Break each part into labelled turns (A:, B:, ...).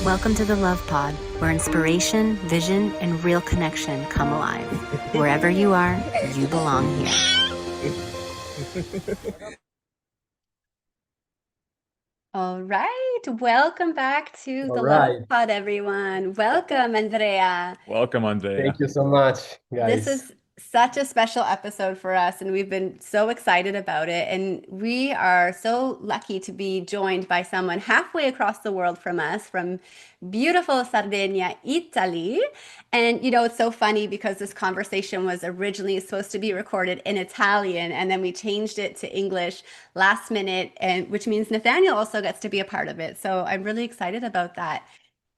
A: Welcome to the Love Pod, where inspiration, vision, and real connection come alive. Wherever you are, you belong here. All right. Welcome back to
B: All
A: the Love
B: right.
A: Pod, everyone. Welcome, Andrea.
C: Welcome, Andrea.
B: Thank you so much,
A: This
B: guys.
A: is such a special episode for us, and we've been so excited about it. And we are so lucky to be joined by someone halfway across the world from us, from beautiful Sardinia, Italy. And it's so funny because this conversation was originally supposed to be recorded in Italian, and then we changed it to English last minute, and which means Nathaniel also gets to be a part of it. So I'm really excited about that.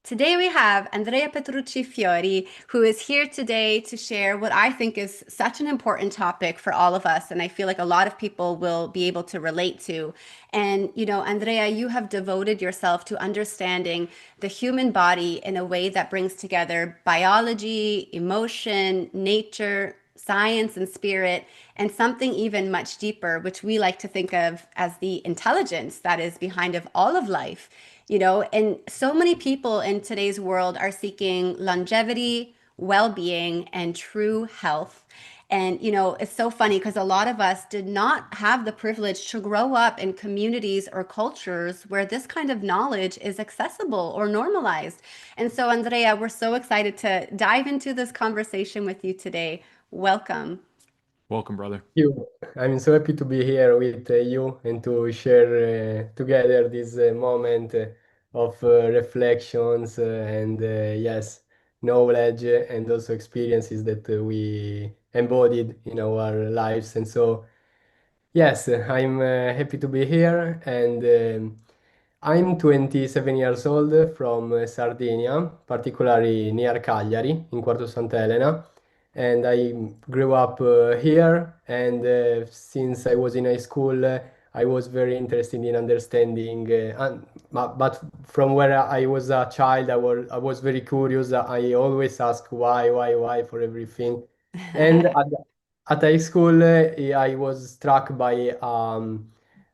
A: Today we have Andrea Petrucci Fiori, who is here today to share what I think is such an important topic for all of us, and I feel like a lot of people will be able to relate to. And Andrea, you have devoted yourself to understanding the human body in a way that brings together biology, emotion, nature, science, and spirit, and something even much deeper, which we like to think of as the intelligence that is behind of all of life. And so many people in today's world are seeking longevity, well-being, and true health. And it's so funny because a lot of us did not have the privilege to grow up in communities or cultures where this kind of knowledge is accessible or normalized. And so, Andrea, we're so excited to dive into this conversation with you today. Welcome.
C: Welcome, brother.
B: You. I'm so happy to be here with you and to share together this moment of reflections and yes, knowledge and also experiences that we embodied in our lives. And so, yes, I'm happy to be here and I'm 27 years old from Sardinia, particularly near Cagliari in Quarto Sant'Elena, and I grew up here. And since I was in high school, I was very interested in understanding. But from where I was a child, I was very curious. I always ask why for everything. And at high school, I was struck by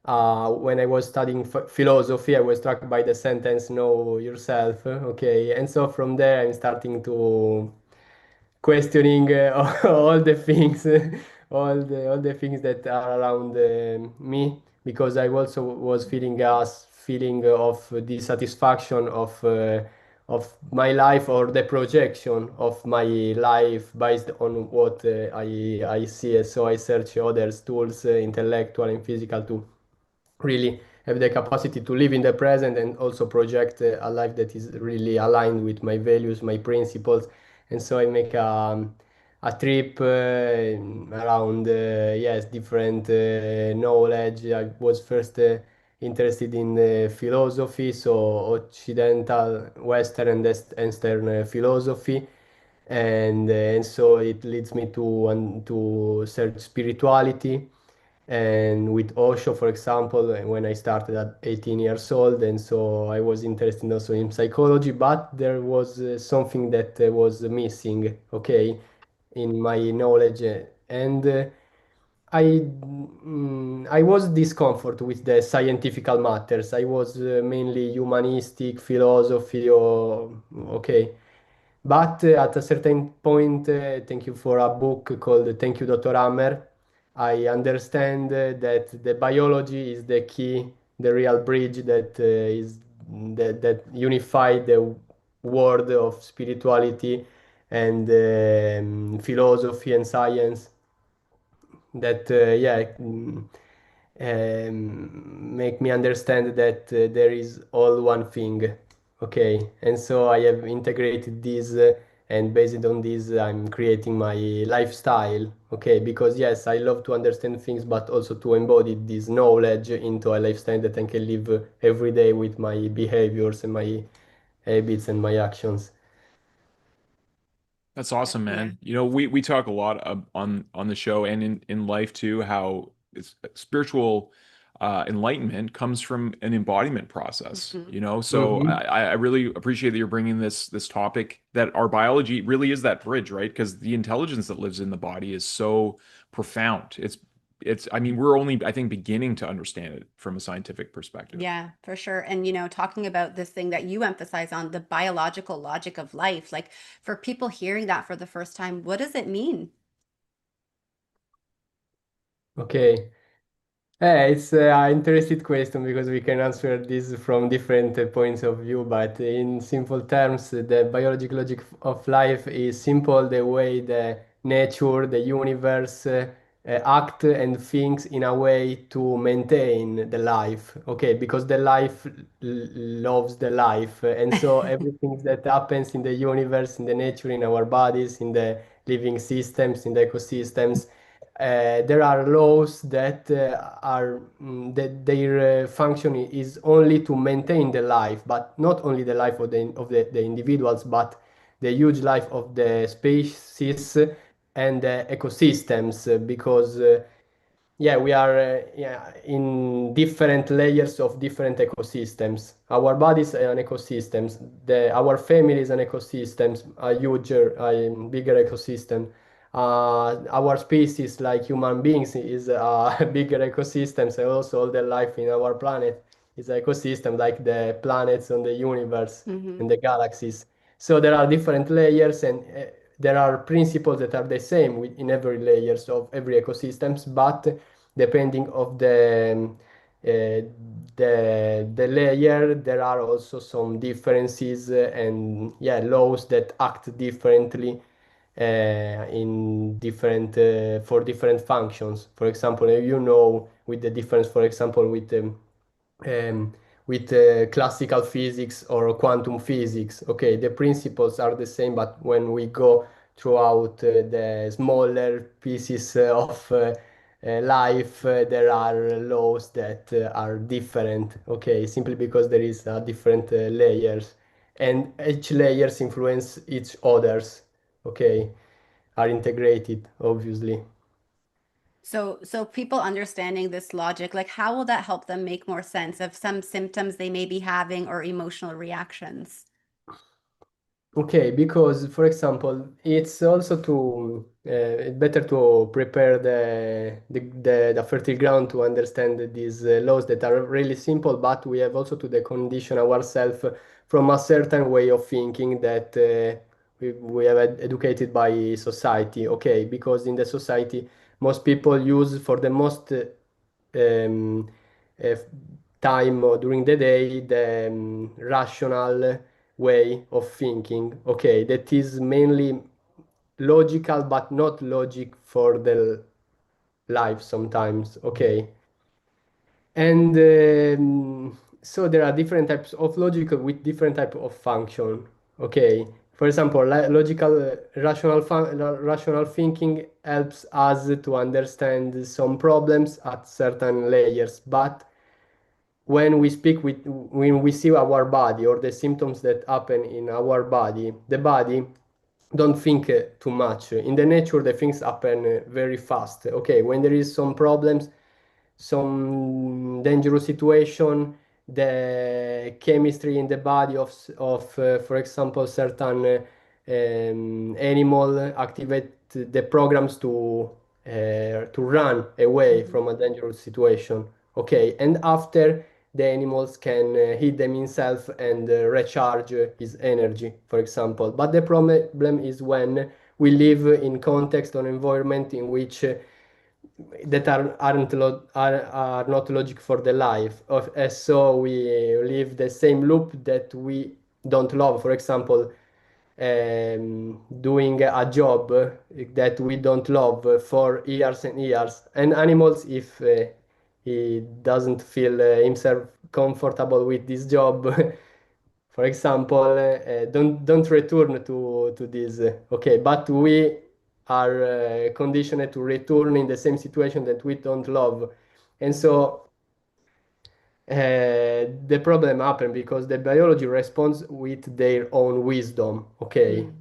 B: when I was studying philosophy, I was struck by the sentence "Know yourself." Okay, and so from there, I'm starting to questioning all the things, all the things that are around me, because I also was feeling a feeling of dissatisfaction of my life or the projection of my life based on what I see. So I search other tools, intellectual and physical, to really have the capacity to live in the present and also project a life that is really aligned with my values, my principles. And so I make a trip around, yes, different knowledge. I was first interested in philosophy, so Occidental, Western, and Eastern philosophy. And so it leads me to search spirituality, and with Osho, for example, when I started at 18 years old. And so I was interested also in psychology, but there was something that was missing, okay, in my knowledge. And I was discomfort with the scientific matters. I was mainly humanistic philosophy, or okay. But at a certain point, thank you for a book called Thank You, Dr. Hammer. I understand that the biology is the key, the real bridge that unify the world of spirituality and philosophy and science. That yeah, make me understand that there is all one thing. Okay, and so I have integrated this, and based on this, I'm creating my lifestyle. Okay, because yes, I love to understand things, but also to embody this knowledge into a lifestyle that I can live every day with my behaviors and my habits and my actions.
C: That's awesome,
A: Yeah.
C: man. We talk a lot on the show and in life too, how spiritual enlightenment comes from an embodiment process,
A: Mhm.
C: So
B: Mhm.
C: I really appreciate that you're bringing this topic, that our biology really is that bridge, right? Because the intelligence that lives in the body is so profound. it's, I mean, we're only, I think, beginning to understand it from a scientific perspective.
A: Yeah, for sure. And, talking about this thing that you emphasize on the biological logic of life, like for people hearing that for the first time, what does it mean?
B: Okay. It's an interesting question because we can answer this from different points of view, but in simple terms, the biological logic of life is simple the way the nature, the universe act and thinks in a way to maintain the life. Okay, because the life loves the life, and so everything that happens in the universe, in the nature, in our bodies, in the living systems, in the ecosystems, there are laws that are that their function is only to maintain the life, but not only the life of the individuals, but the huge life of the species and the ecosystems, because yeah, we are yeah, in different layers of different ecosystems. Our bodies are an ecosystems. Our family is an ecosystem, a huger, a bigger ecosystem. Our species, like human beings, is a bigger ecosystems, and also all the life in our planet is an ecosystem, like the planets on the universe
A: Hmm.
B: and the galaxies. So there are different layers, and there are principles that are the same in every layers of every ecosystems, but depending of the layer, there are also some differences and yeah, laws that act differently in different for different functions. For example, with the difference, for example, um, with classical physics or quantum physics. Okay, the principles are the same, but when we go throughout the smaller pieces of life, there are laws that are different. Okay, simply because there is different layers, and each layers influence each others. Okay, are integrated, obviously.
A: So people understanding this logic, like how will that help them make more sense of some symptoms they may be having or emotional reactions?
B: Okay, because for example, it's also to better to prepare the fertile ground to understand these laws that are really simple, but we have also to decondition ourselves from a certain way of thinking that we have educated by society. Okay, because in the society, most people use for the most um, uh, time or during the day the rational way of thinking. Okay, that is mainly logical, but not logic for the life sometimes. Okay, and so there are different types of logic with different type of function. Okay, for example, logical rational thinking helps us to understand some problems at certain layers, but when we see our body or the symptoms that happen in our body, the body don't think too much. In the nature the things happen very fast. Okay, when there is some problems, some dangerous situation, the chemistry in the body of for example, certain animal activate the programs to run away
A: Mhm.
B: from a dangerous situation. Okay, and after the animals can heat them himself and recharge his energy, for example. But the problem is when we live in context or environment in which that are not logic for the life of, so we live the same loop that we don't love. For example, doing a job that we don't love for years and years. And animals, if he doesn't feel himself comfortable with this job, for example, don't return to this. Okay, but we are conditioned to return in the same situation that we don't love, and so the problem happen because the biology responds with their own wisdom. Okay,
A: Mm.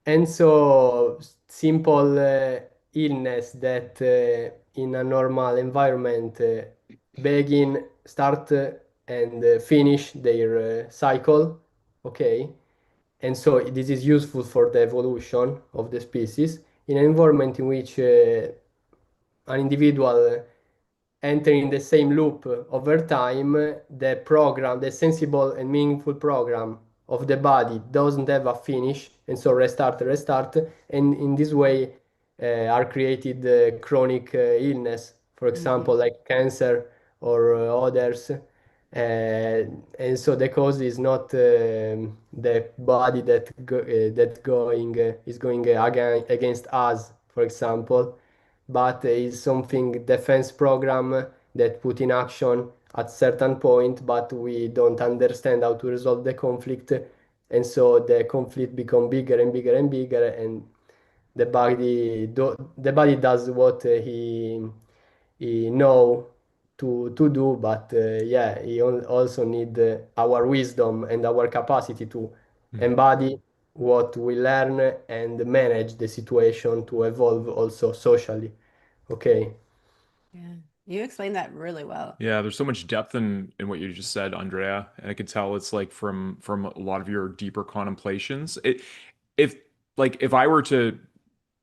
B: and so simple illness that in a normal environment begin, start, and finish their cycle. Okay, and so this is useful for the evolution of the species in an environment in which an individual entering the same loop over time, the program, the sensible and meaningful program of the body doesn't have a finish, and so restart, restart, and in this way are created chronic illness, for example,
A: Mhm.
B: like cancer or others. And so the cause is not the body that going is going against us, for example, but is something defense program that put in action at certain point, but we don't understand how to resolve the conflict, and so the conflict become bigger and bigger and bigger, and the body does what he know to do, but yeah, he also need our wisdom and our capacity to
C: Mhm.
B: embody what we learn and manage the situation to evolve also socially. Okay.
A: Yeah. You explained that really well.
C: Yeah, there's so much depth in what you just said, Andrea, and I could tell it's like from a lot of your deeper contemplations. If if I were to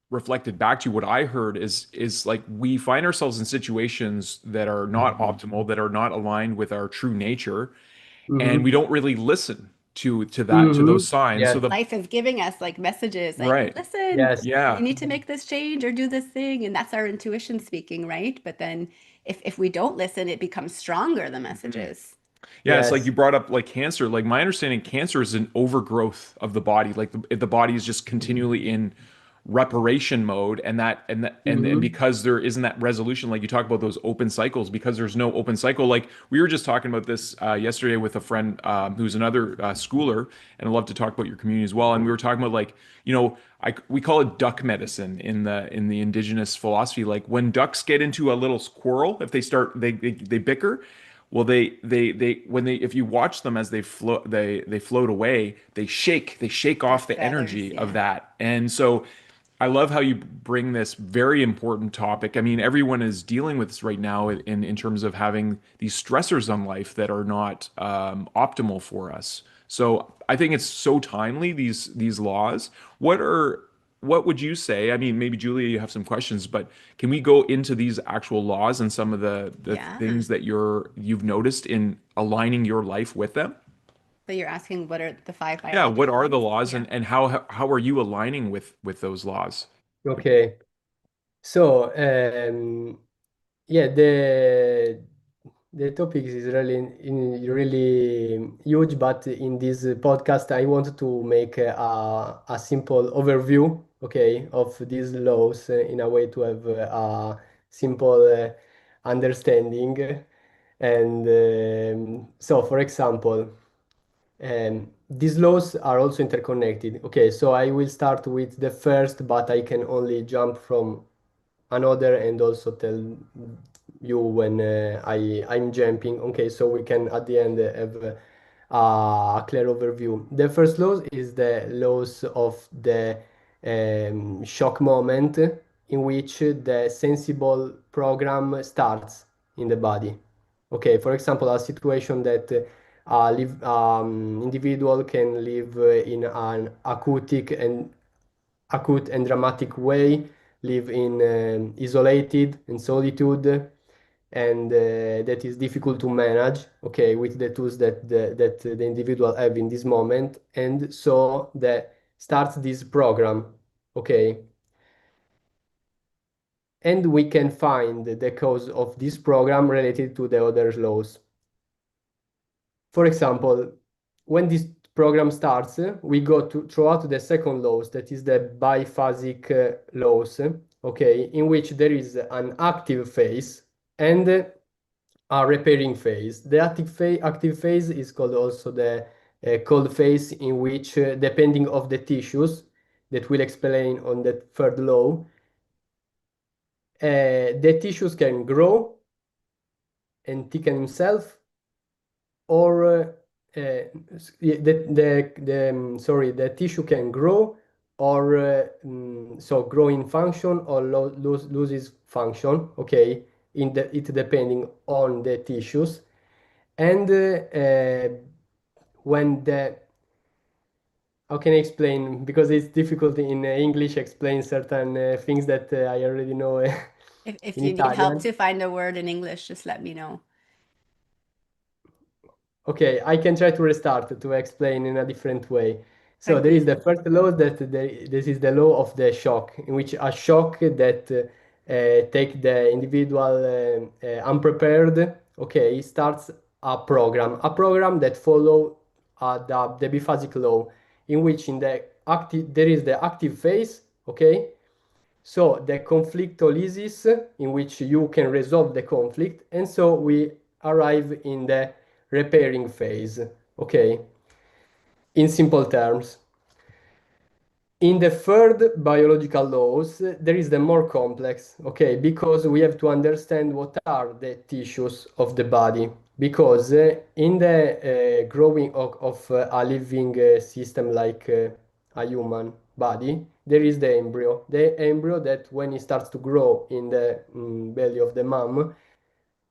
C: reflect it back to you, what I heard is like we find ourselves in situations that are not optimal, that are not aligned with our true nature, and we
B: Mm-hmm.
C: don't really listen to those
B: Mm-hmm.
C: signs. So
B: Yes.
C: the
A: Life is giving us like messages like,
C: right,
A: listen,
B: Yes.
A: you
C: yeah.
A: need to make this change or do this thing. And that's our intuition speaking, right? But then if we don't listen, it becomes stronger, the
C: Mhm.
A: messages.
C: Yeah, it's like
B: Yes.
C: you brought up like cancer. Like my understanding, cancer is an overgrowth of the body. Like the body is just continually in reparation mode, and and
B: Mm-hmm.
C: because there isn't that resolution, like you talk about those open cycles, because there's no open cycle. Like we were just talking about this yesterday with a friend who's another schooler, and I love to talk about your community as well. And we were talking about like we call it duck medicine in the indigenous philosophy. Like when ducks get into a little quarrel, if they start they bicker. Well, they when they if you watch them as they float away, they shake
A: Their
C: off the
A: feathers,
C: energy of
A: yeah.
C: that. And so I love how you bring this very important topic. I mean, everyone is dealing with this right now in terms of having these stressors on life that are not optimal for us. So I think it's so timely, these laws. What are what would you say? I mean, maybe Julia, you have some questions, but can we go into these actual laws and some of the
A: Yeah.
C: things that you've noticed in aligning your life with them?
A: So you're asking what are the five
C: Yeah, what
A: biological
C: are the
A: laws?
C: laws
A: Yeah.
C: and how are you aligning with those laws?
B: Okay. So, yeah, the topic is really really huge, but in this podcast, I want to make a simple overview, okay, of these laws in a way to have a simple understanding. And so, for example, these laws are also interconnected. Okay, so I will start with the first, but I can only jump from another and also tell you when I'm jumping. Okay, so we can at the end have a clear overview. The first law is the laws of the shock moment in which the sensible program starts in the body. Okay, for example, a situation that individual can live in an acute and dramatic way, live in isolated and solitude, and that is difficult to manage, okay, with the tools that the individual have in this moment, and so that starts this program, okay, and we can find the cause of this program related to the other laws. For example, when this program starts, we go to throughout the second laws, that is the biphasic laws, okay, in which there is an active phase and a repairing phase. The active phase is called also the cold phase, in which, depending of the tissues that we'll explain on the third law, the tissues can grow and thicken himself, or sorry, the tissue can grow or so grow in function or loses function, okay, in the it depending on the tissues. And when the how can I explain, because it's difficult in English explain certain things that I already know
A: If
B: in
A: you need help
B: Italian.
A: to find a word in English, just let me know.
B: Okay, I can try to restart to explain in a different way. So there is the
A: Tranquillo.
B: first law that this is the law of the shock, in which a shock that take the individual unprepared, okay, starts a program that follow the biphasic law, in which in the active there is the active phase, okay, so the conflictolysis in which you can resolve the conflict, and so we arrive in the repairing phase. Okay, in simple terms. In the third biological laws, there is the more complex, okay, because we have to understand what are the tissues of the body. Because in the growing of a living system like a human body, there is the embryo. The embryo that when it starts to grow in the belly of the mom,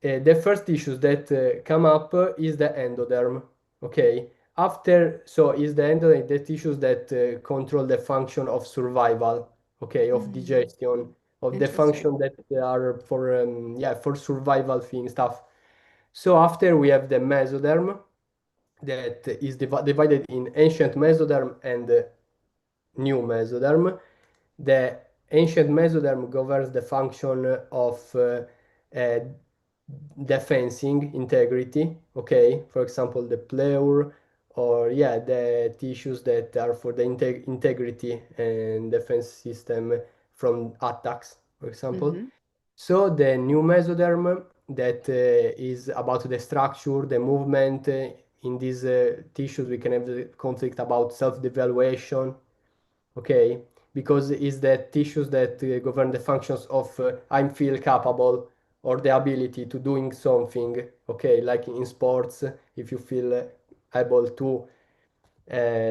B: the first tissues that come up is the endoderm. Okay, after so is the endoderm the tissues that control the function of survival. Okay, of
A: Mm,
B: digestion, of the
A: interesting.
B: function that are for yeah, for survival thing stuff. So after we have the mesoderm that is divided in ancient mesoderm and new mesoderm. The ancient mesoderm governs the function of uh, defensing integrity, okay? For example, the pleur or yeah, the tissues that are for the integrity and defense system from attacks, for example.
A: Mm-hmm.
B: So the new mesoderm that is about the structure, the movement. In these tissues, we can have the conflict about self-devaluation, okay? Because it's the tissues that govern the functions of I feel capable or the ability to doing something, okay? Like in sports, if you feel able to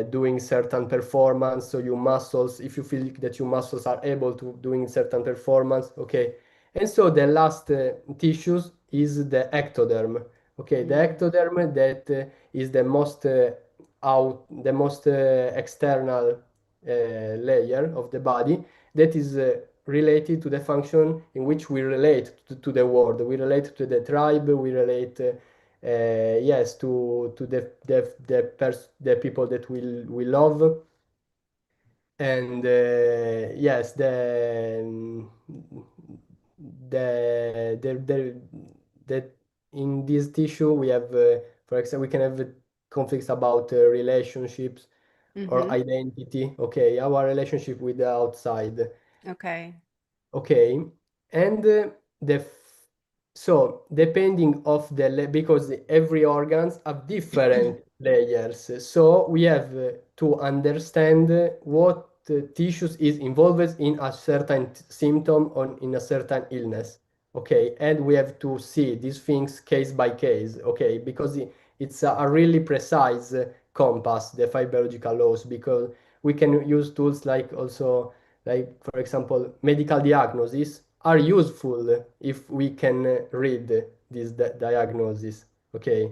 B: doing certain performance, so your muscles, if you feel that your muscles are able to doing certain performance, okay. And so the last tissues is the ectoderm, okay. The
A: Mm,
B: ectoderm that is the most the most external layer of the body that is related to the function in which we relate to the world, we relate to the tribe, we relate yes, to the people that we love, and yes, the in this tissue we have, for example, we can have conflicts about relationships or
A: mm-hmm.
B: identity. Okay, our relationship with the outside.
A: Okay.
B: Okay, and so depending of the because every organs have different layers, so we have to understand what tissues is involved in a certain symptom or in a certain illness. Okay, and we have to see these things case by case. Okay, because it's a really precise compass, the five biological laws, because we can use tools like also like for example medical diagnosis are useful if we can read this diagnosis, okay.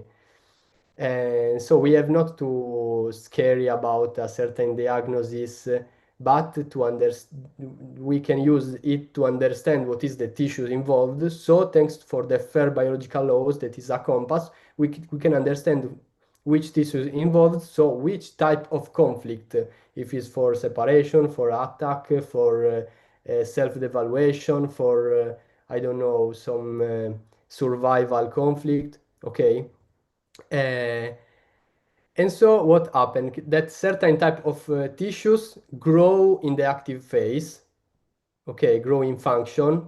B: And so we have not to scary about a certain diagnosis, but to understand, we can use it to understand what is the tissues involved. So thanks for the fair biological laws that is a compass, we can understand which tissues involved, so which type of conflict, if it's for separation, for attack, for self-devaluation, for I don't know, some survival conflict, okay. Uh, and so what happened? That certain type of tissues grow in the active phase, okay, grow in function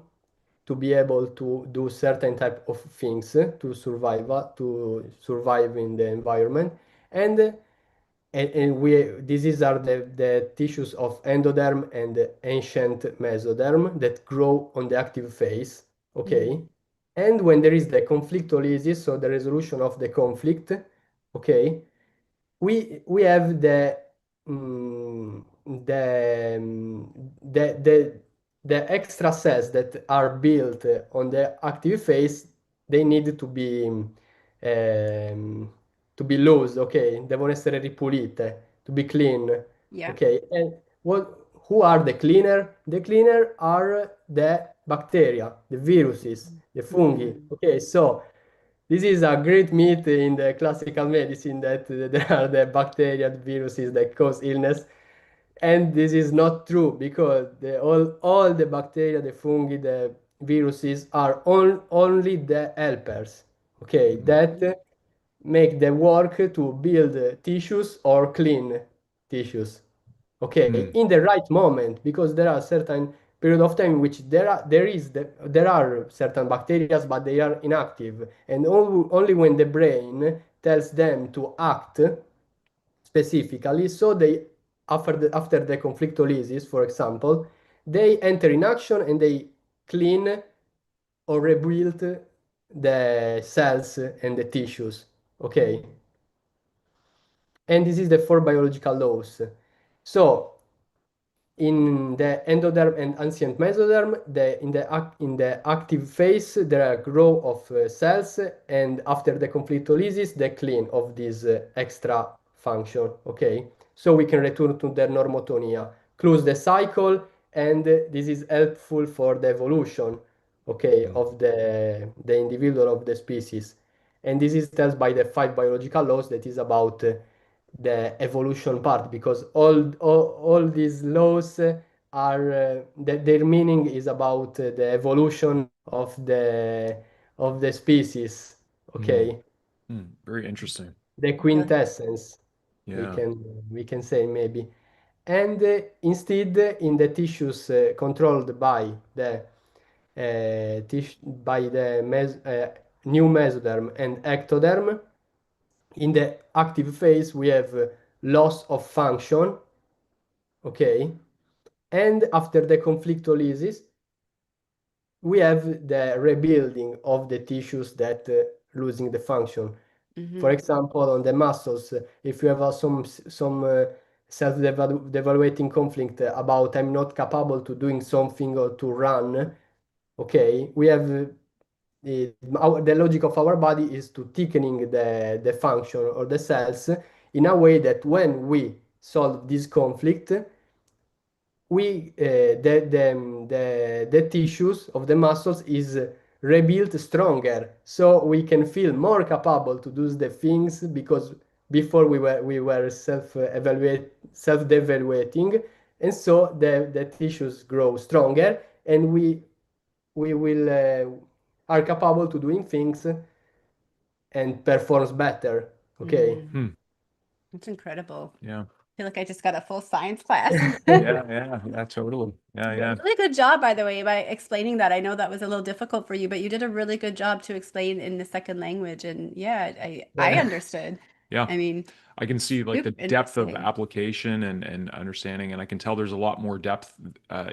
B: to be able to do certain type of things to survive in the environment. And and we these are the tissues of endoderm and the ancient mesoderm that grow on the active phase,
A: Mm,
B: okay. And when there is the conflictolysis, so the resolution of the conflict, okay, we have the extra cells that are built on the active phase. They need ehm, to be loose, ok, devono essere ripulite, to be clean,
A: yeah.
B: ok. And what who are the cleaner? The cleaner are the bacteria, the viruses, the fungi.
A: Mm.
B: Okay, so this is a great myth in the classical medicine that there are the bacteria, the viruses that cause illness. And this is not true because all the bacteria, the fungi, the viruses are only the helpers, okay, that
A: Mhm.
B: make the work to build tissues or clean tissues, okay,
C: Mm,
B: in the right moment, because there are certain period of time in which there are certain bacteria, but they are inactive, and only when the brain tells them to act specifically. So they, after the conflictolysis, for example, they enter in action and they clean or rebuild the cells and the tissues. Okay, and this is the four biological laws. So in the endoderm and ancient mesoderm, in the active phase, there are growth of cells, and after the conflictolysis, the clean of this extra function. Okay, so we can return to the normotonia, close the cycle, and this is helpful for the evolution, okay,
C: mm,
B: of the individual of the species. And this is tells by the five biological laws that is about the evolution part, because all these laws are their meaning is about the evolution of the species,
C: mm,
B: okay,
C: very interesting.
B: the
A: Really?
B: quintessence, we
C: Yeah.
B: can we can say maybe. And instead, in the tissues controlled by the new mesoderm and ectoderm, in the active phase we have loss of function, okay, and after the conflictolysis we have the rebuilding of the tissues that losing the function. For
A: Hmm.
B: example, on the muscles, if you have some self-devaluating conflict about I'm not capable to doing something or to run, okay, we have the logic of our body is to thickening the function or the cells in a way that when we solve this conflict, the tissues of the muscles is rebuilt stronger, so we can feel more capable to do the things, because before we were self-devaluating, and so the tissues grow stronger, and we will are capable to doing things and performs better. Okay.
A: Hmm.
C: Hmm.
A: That's incredible.
C: Yeah.
A: I feel like I just got a full science class.
C: Yeah. Yeah. Yeah. Totally. Yeah. Yeah.
A: Really good job, by the way, by explaining that. I know that was a little difficult for you, but you did a really good job to explain in the second language. And yeah, I
B: Yeah.
A: understood.
C: Yeah.
A: I mean,
C: I can see like
A: super
C: the depth of
A: interesting.
C: application and understanding, and I can tell there's a lot more depth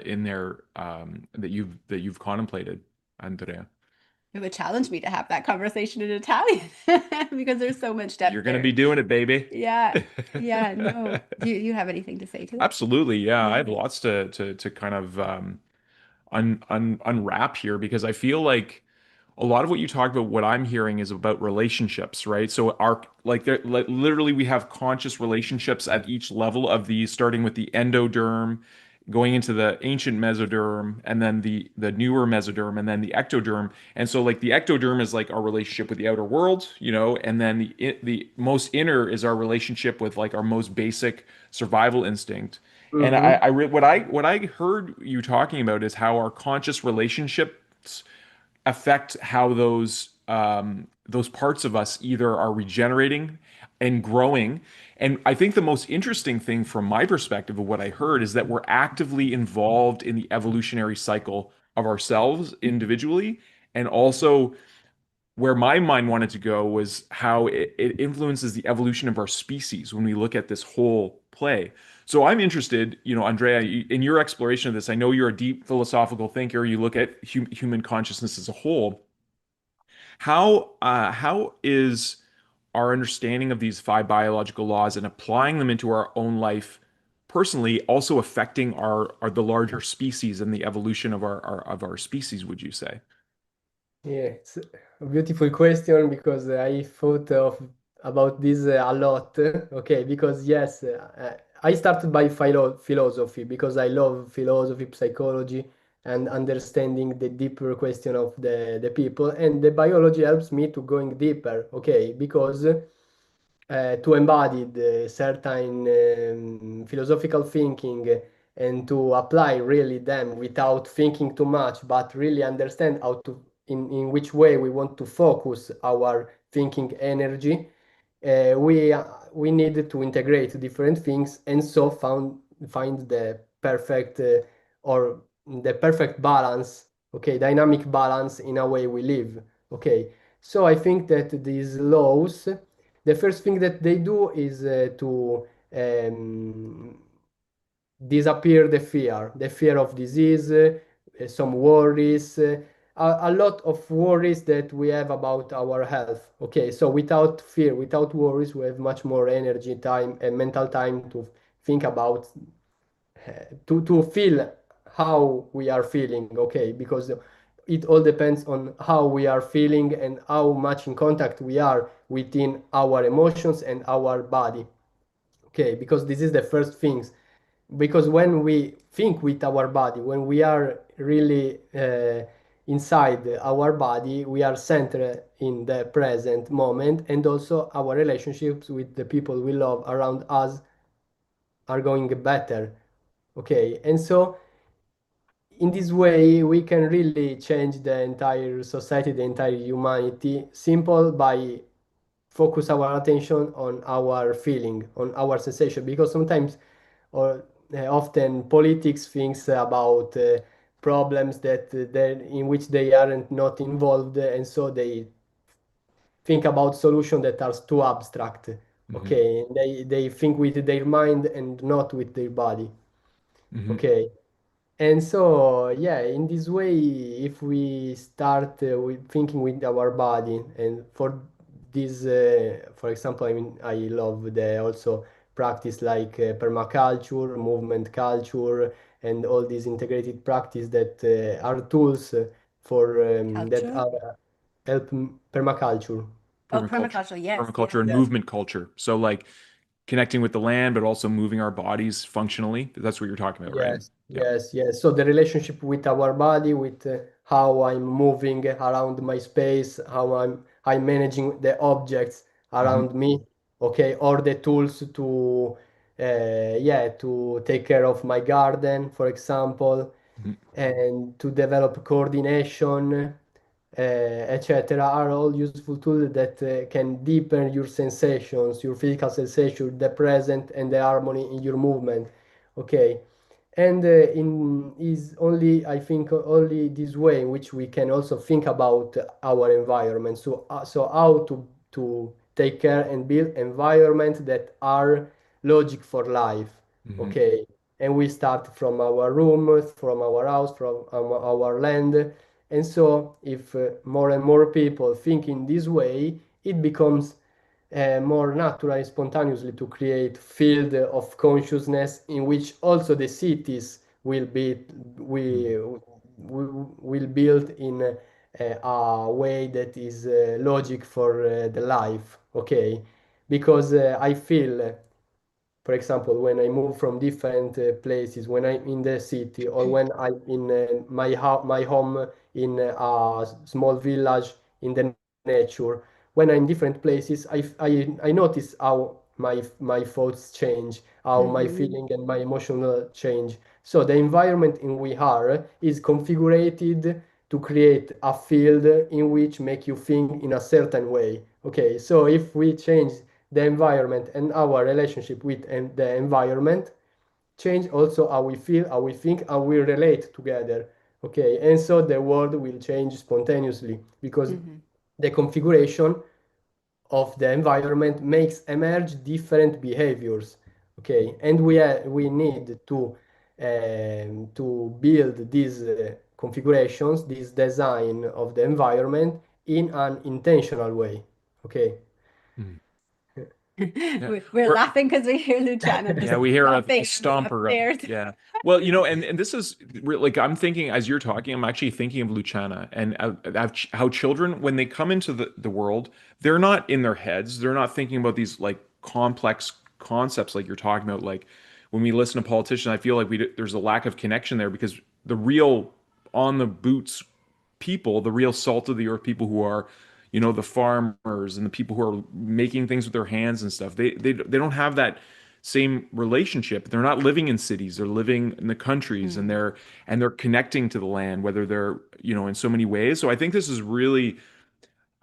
C: in there that you've contemplated, Andrea.
A: It would challenge me to have that conversation in Italian because there's so much
C: You're
A: depth
C: gonna be
A: there.
C: doing it, baby.
A: Yeah. Yeah, no. Do you have anything to say to that?
C: Absolutely, yeah. I
A: Yeah.
C: have lots to kind of unwrap here because I feel like a lot of what you talk about, what I'm hearing is about relationships, right? So our like there literally we have conscious relationships at each level of these, starting with the endoderm, going into the ancient mesoderm, and then the newer mesoderm, and then the ectoderm. And so like the ectoderm is like our relationship with the outer world, you know, and then the most inner is our relationship with like our most basic survival instinct. And
B: Hmm.
C: what I heard you talking about is how our conscious relationships affect how those parts of us either are regenerating and growing. And I think the most interesting thing from my perspective of what I heard is that we're actively involved in the evolutionary cycle of ourselves individually, and also where my mind wanted to go was how it influences the evolution of our species when we look at this whole play. So I'm interested, you know, Andrea, in your exploration of this. I know you're a deep philosophical thinker. You look at human consciousness as a whole. How is our understanding of these five biological laws and applying them into our own life personally also affecting our the larger species and the evolution of our species, would you say?
B: Yeah, it's a beautiful question because I thought of about this a lot. Okay, because yes, I started by philosophy because I love philosophy, psychology, and understanding the deeper question of the people. And the biology helps me to going deeper, okay, because to embody the certain philosophical thinking and to apply really them without thinking too much, but really understand how to in which way we want to focus our thinking energy. We need to integrate different things and so find the perfect or the perfect balance, okay, dynamic balance in a way we live, okay. So I think that these laws, the first thing that they do is to um, disappear the fear of disease, some worries, a lot of worries that we have about our health. Okay, so without fear, without worries, we have much more energy, time, and mental time to think about, to feel how we are feeling. Okay, because it all depends on how we are feeling and how much in contact we are within our emotions and our body. Okay, because this is the first things, because when we think with our body, when we are really inside our body, we are centered in the present moment, and also our relationships with the people we love around us are going better. Okay, and so in this way we can really change the entire society, the entire humanity, simple by focus our attention on our feeling, on our sensation, because sometimes or often politics thinks about problems that in which they aren't not involved, and so they think about solutions that are too abstract.
C: Hmm.
B: Okay, they think with their mind and not with their body.
C: Hmm.
B: Okay. And so, yeah, in this way, if we start with thinking with our body, and for this, for example, I mean, I love the also practice like permaculture, movement culture, and all these integrated practice that are tools for that
A: Culture?
B: are help permaculture.
A: Oh,
C: Permaculture,
A: permaculture. Yes,
C: permaculture,
A: yes.
C: and
B: Yes.
C: movement culture. So like connecting with the land, but also moving our bodies functionally. That's what you're talking about, right?
B: Yes,
C: Yeah.
B: yes, yes. So the relationship with our body, with how I'm moving around my space, how I'm managing the objects
C: Hmm.
B: around me, okay, or the tools to yeah, to take care of my garden, for example,
C: Hmm.
B: and to develop coordination, etc., are all useful tools that can deepen your sensations, your physical sensation, the present, and the harmony in your movement. Okay, and in is only I think only this way in which we can also think about our environment. So so how to take care and build environment that are logic for life.
C: Hmm.
B: Okay, and we start from our room, from our house, from our land. And so if more and more people think in this way, it becomes more natural, spontaneously to create field of consciousness in which also the cities will be
C: Hmm.
B: will build in a way that is logic for the life. Okay, because I feel, for example, when I move from different places, when I'm in the city or when I'm in my home in a small village in the nature, when I'm in different places, I notice how my thoughts change, how my
A: Hmm.
B: feeling and my emotional change. So the environment in we are is configured to create a field in which make you think in a certain way. Okay, so if we change the environment and our relationship with the environment, change also how we feel, how we think, how we relate together. Okay, and so the world will change spontaneously because
A: Hmm.
B: the configuration of the environment makes emerge different behaviors. Okay, and we need to build these configurations, this design of the environment in an intentional way. Okay.
C: Hmm. Yeah.
A: We're
C: We're,
A: laughing because we hear Luciano
C: yeah,
A: just
C: we hear a
A: stomping
C: stomper.
A: upstairs.
C: Yeah. Well, and this is like I'm thinking as you're talking, I'm actually thinking of Luciana and how children, when they come into the world, they're not in their heads. They're not thinking about these like complex concepts like you're talking about. Like when we listen to politicians, I feel like there's a lack of connection there because the real on the boots people, the real salt of the earth people who are, the farmers and the people who are making things with their hands and stuff. They don't have that same relationship. They're not living in cities. They're living in the countries, and
A: Mm.
C: they're connecting to the land, whether they're, in so many ways. So I think this is really,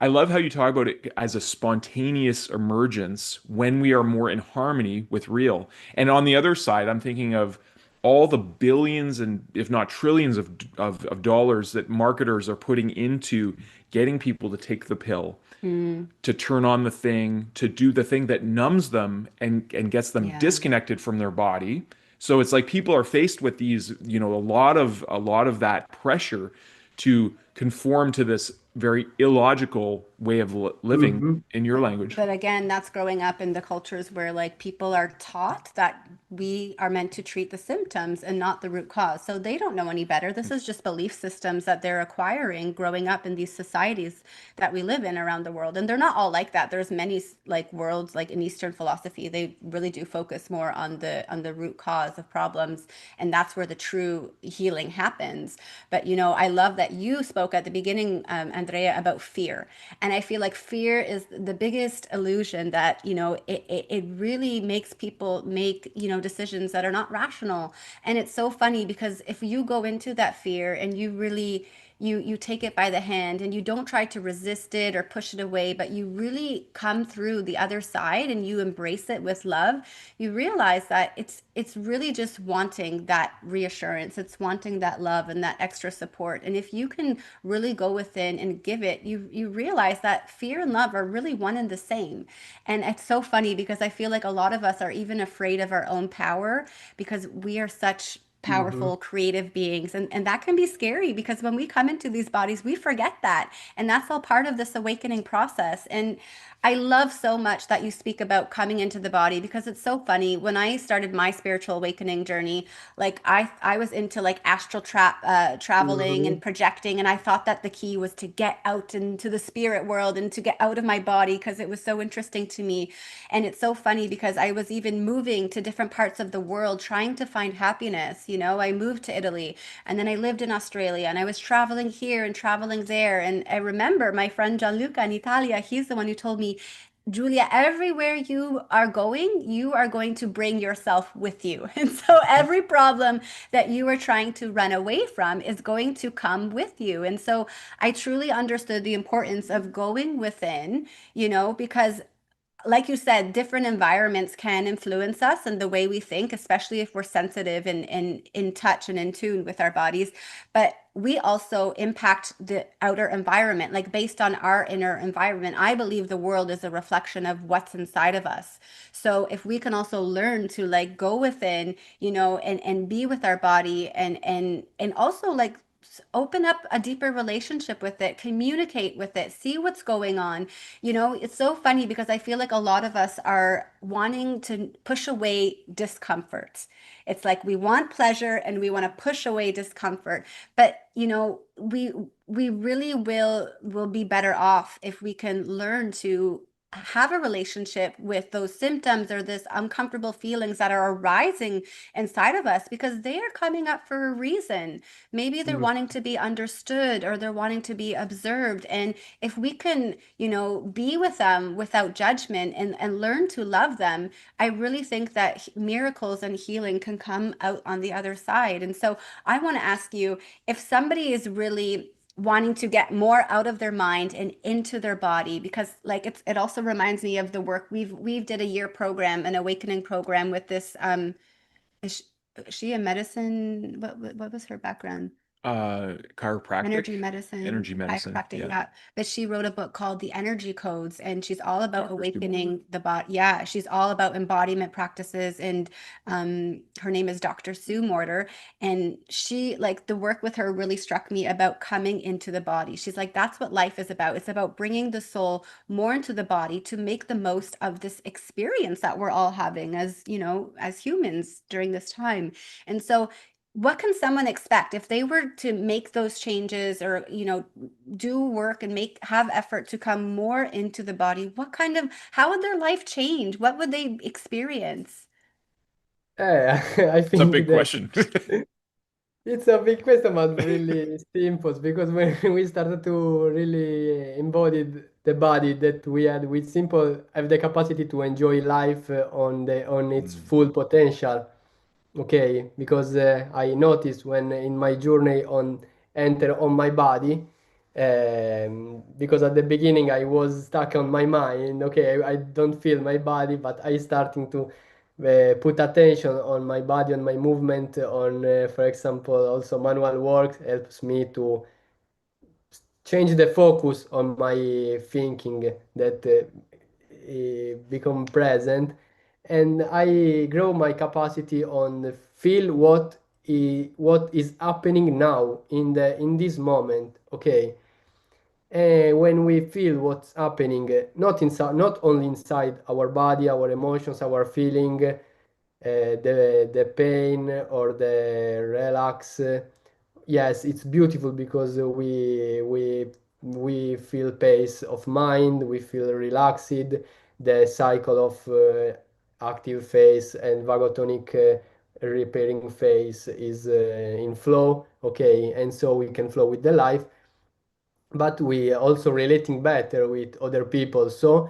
C: I love how you talk about it as a spontaneous emergence when we are more in harmony with real. And on the other side, I'm thinking of all the billions and if not trillions of dollars that marketers are putting into getting people to take the pill,
A: Mm.
C: to turn on the thing, to do the thing that numbs them and gets them
A: Yeah.
C: disconnected from their body. So it's like people are faced with these, a lot of that pressure to conform to this very illogical way of living
B: Mhm.
C: in your language.
A: But again, that's growing up in the cultures where like people are taught that we are meant to treat the symptoms and not the root cause. So they don't know any better. This is just belief systems that they're acquiring growing up in these societies that we live in around the world. And they're not all like that. There's many like worlds like in Eastern philosophy, they really do focus more on the root cause of problems, and that's where the true healing happens. But I love that you spoke at the beginning, Andrea, about fear. And I feel like fear is the biggest illusion that, it really makes people make, decisions that are not rational. And it's so funny because if you go into that fear and you really, you take it by the hand and you don't try to resist it or push it away, but you really come through the other side and you embrace it with love, you realize that it's really just wanting that reassurance. It's wanting that love and that extra support. And if you can really go within and give it, you realize that fear and love are really one and the same. And it's so funny because I feel like a lot of us are even afraid of our own power because we are such
B: Mhm.
A: powerful creative beings, and that can be scary because when we come into these bodies we forget that, and that's all part of this awakening process. And I love so much that you speak about coming into the body because it's so funny. When I started my spiritual awakening journey, like I was into like traveling and
B: Mhm.
A: projecting, and I thought that the key was to get out into the spirit world and to get out of my body because it was so interesting to me. And it's so funny because I was even moving to different parts of the world trying to find happiness. I moved to Italy, and then I lived in Australia, and I was traveling here and traveling there. And I remember my friend Gianluca in Italia, he's the one who told me, Julia, everywhere you are going to bring yourself with you. And so every problem that you are trying to run away from is going to come with you. And so I truly understood the importance of going within, because like you said, different environments can influence us and the way we think, especially if we're sensitive and in touch and in tune with our bodies. But we also impact the outer environment, like based on our inner environment. I believe the world is a reflection of what's inside of us. So if we can also learn to like go within, and be with our body and also like open up a deeper relationship with it, communicate with it, see what's going on. It's so funny because I feel like a lot of us are wanting to push away discomfort. It's like we want pleasure and we want to push away discomfort. But, we really will be better off if we can learn to have a relationship with those symptoms or this uncomfortable feelings that are arising inside of us because they are coming up for a reason. Maybe they're
B: Mhm.
A: wanting to be understood or they're wanting to be observed. And if we can, be with them without judgment and learn to love them, I really think that miracles and healing can come out on the other side. And so I want to ask you, if somebody is really wanting to get more out of their mind and into their body, because like it also reminds me of the work we've did a year program, an awakening program with this is she a medicine, what was her background?
C: Chiropractic,
A: Energy medicine,
C: energy medicine.
A: chiropractic,
C: Yeah.
A: yeah. But she wrote a book called The Energy Codes, and she's all about
C: Dr. Stu Moore.
A: awakening the body. Yeah, she's all about embodiment practices, and her name is Dr. Sue Morter. And she, like, the work with her really struck me about coming into the body. She's like, that's what life is about. It's about bringing the soul more into the body to make the most of this experience that we're all having as, as humans during this time. And so what can someone expect if they were to make those changes or, do work and have effort to come more into the body? How would their life change? What would they experience?
B: I
C: It's a
B: think
C: big
B: that
C: question.
B: It's a big question, but really simple because when we started to really embody the body that we had, we simple have the capacity to enjoy life on its
C: Mm.
B: full potential. Okay, because I noticed when in my journey on enter on my body, because at the beginning I was stuck on my mind. Okay, I don't feel my body, but I starting to put attention on my body, on my movement, on for example, also manual work helps me to change the focus on my thinking that become present, and I grow my capacity on feel what is happening now in this moment. Okay, and when we feel what's happening, not inside, not only inside our body, our emotions, our feeling, the pain or the relax. Yes, it's beautiful because we feel peace of mind, we feel relaxed. The cycle of active phase and vagotonic repairing phase is in flow. Okay, and so we can flow with the life, but we also relating better with other people. So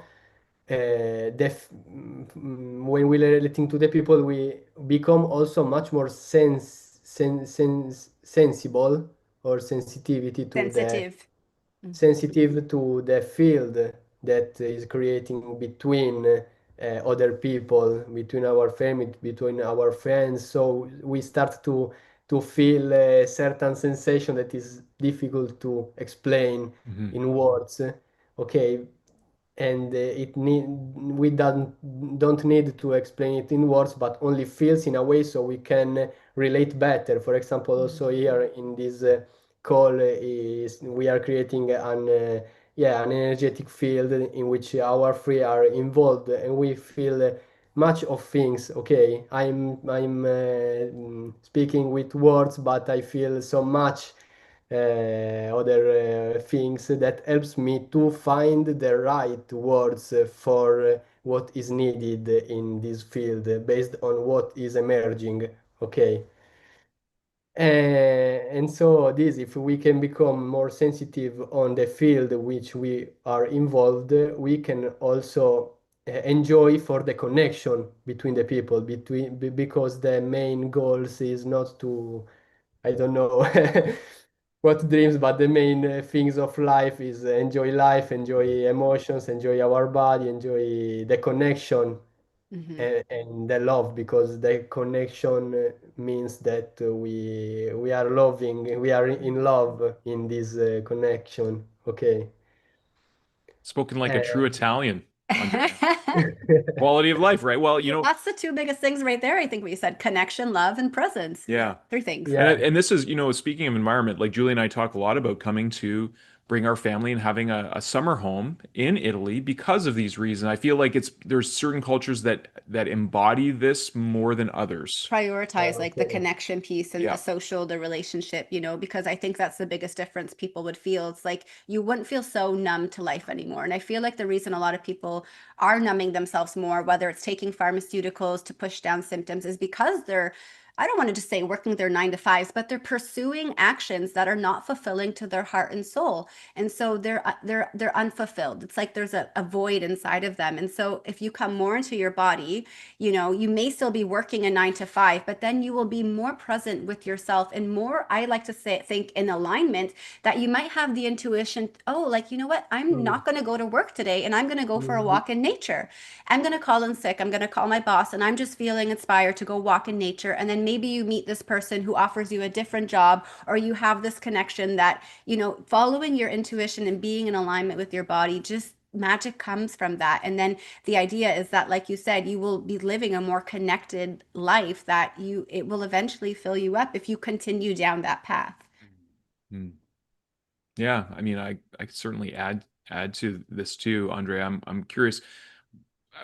B: when we relating to the people, we become also much more sensible or sensitivity to the
A: Sensitive. Mhm.
B: sensitive to the field that is creating between other people, between our family, between our friends. So we start to feel a certain sensation that is difficult to explain
C: Mhm.
B: in words. Okay, and it need we don't need to explain it in words, but only feels in a way so we can relate better. For example, also here in this call is we are creating an energetic field in which our three are involved, and we feel much of things. Okay, I'm speaking with words, but I feel so much other things that helps me to find the right words for what is needed in this field based on what is emerging. Okay. And so this, if we can become more sensitive on the field which we are involved, we can also enjoy for the connection between the people, because the main goals is not to, I don't know, what dreams, but the main things of life is enjoy life, enjoy emotions, enjoy our body, enjoy the connection
A: Mhm.
B: and the love, because the connection means that we are loving, we are in love in this connection. Okay.
C: Spoken like a true
B: Uh,
C: Italian, Andrea. Quality of life, right? Well,
A: That's the two biggest things right there. I think we said connection, love, and presence.
C: yeah.
A: Three things.
C: And
B: yeah.
C: and this is, speaking of environment, like Julie and I talk a lot about coming to bring our family and having a summer home in Italy because of these reasons. I feel like there's certain cultures that embody this more than others.
A: Prioritize like the
B: Okay.
A: connection piece and the
C: Yeah.
A: social, the relationship, because I think that's the biggest difference people would feel. It's like you wouldn't feel so numb to life anymore. And I feel like the reason a lot of people are numbing themselves more, whether it's taking pharmaceuticals to push down symptoms, is because they're, I don't want to just say working their 9 to 5s, but they're pursuing actions that are not fulfilling to their heart and soul. And so they're unfulfilled. It's like there's a void inside of them. And so if you come more into your body, you may still be working a 9 to 5, but then you will be more present with yourself and more, I like to say, think in alignment, that you might have the intuition, oh, like, you know what? I'm
B: Mm,
A: not going to go to work today and I'm going to go for a
B: mhm,
A: walk in nature. I'm going to call in sick. I'm going to call my boss and I'm just feeling inspired to go walk in nature. And then maybe you meet this person who offers you a different job, or you have this connection that, following your intuition and being in alignment with your body, just magic comes from that. And then the idea is that, like you said, you will be living a more connected life, that it will eventually fill you up if you continue down that path.
C: Mm. Yeah. I mean, I could certainly add to this too, Andrea. I'm curious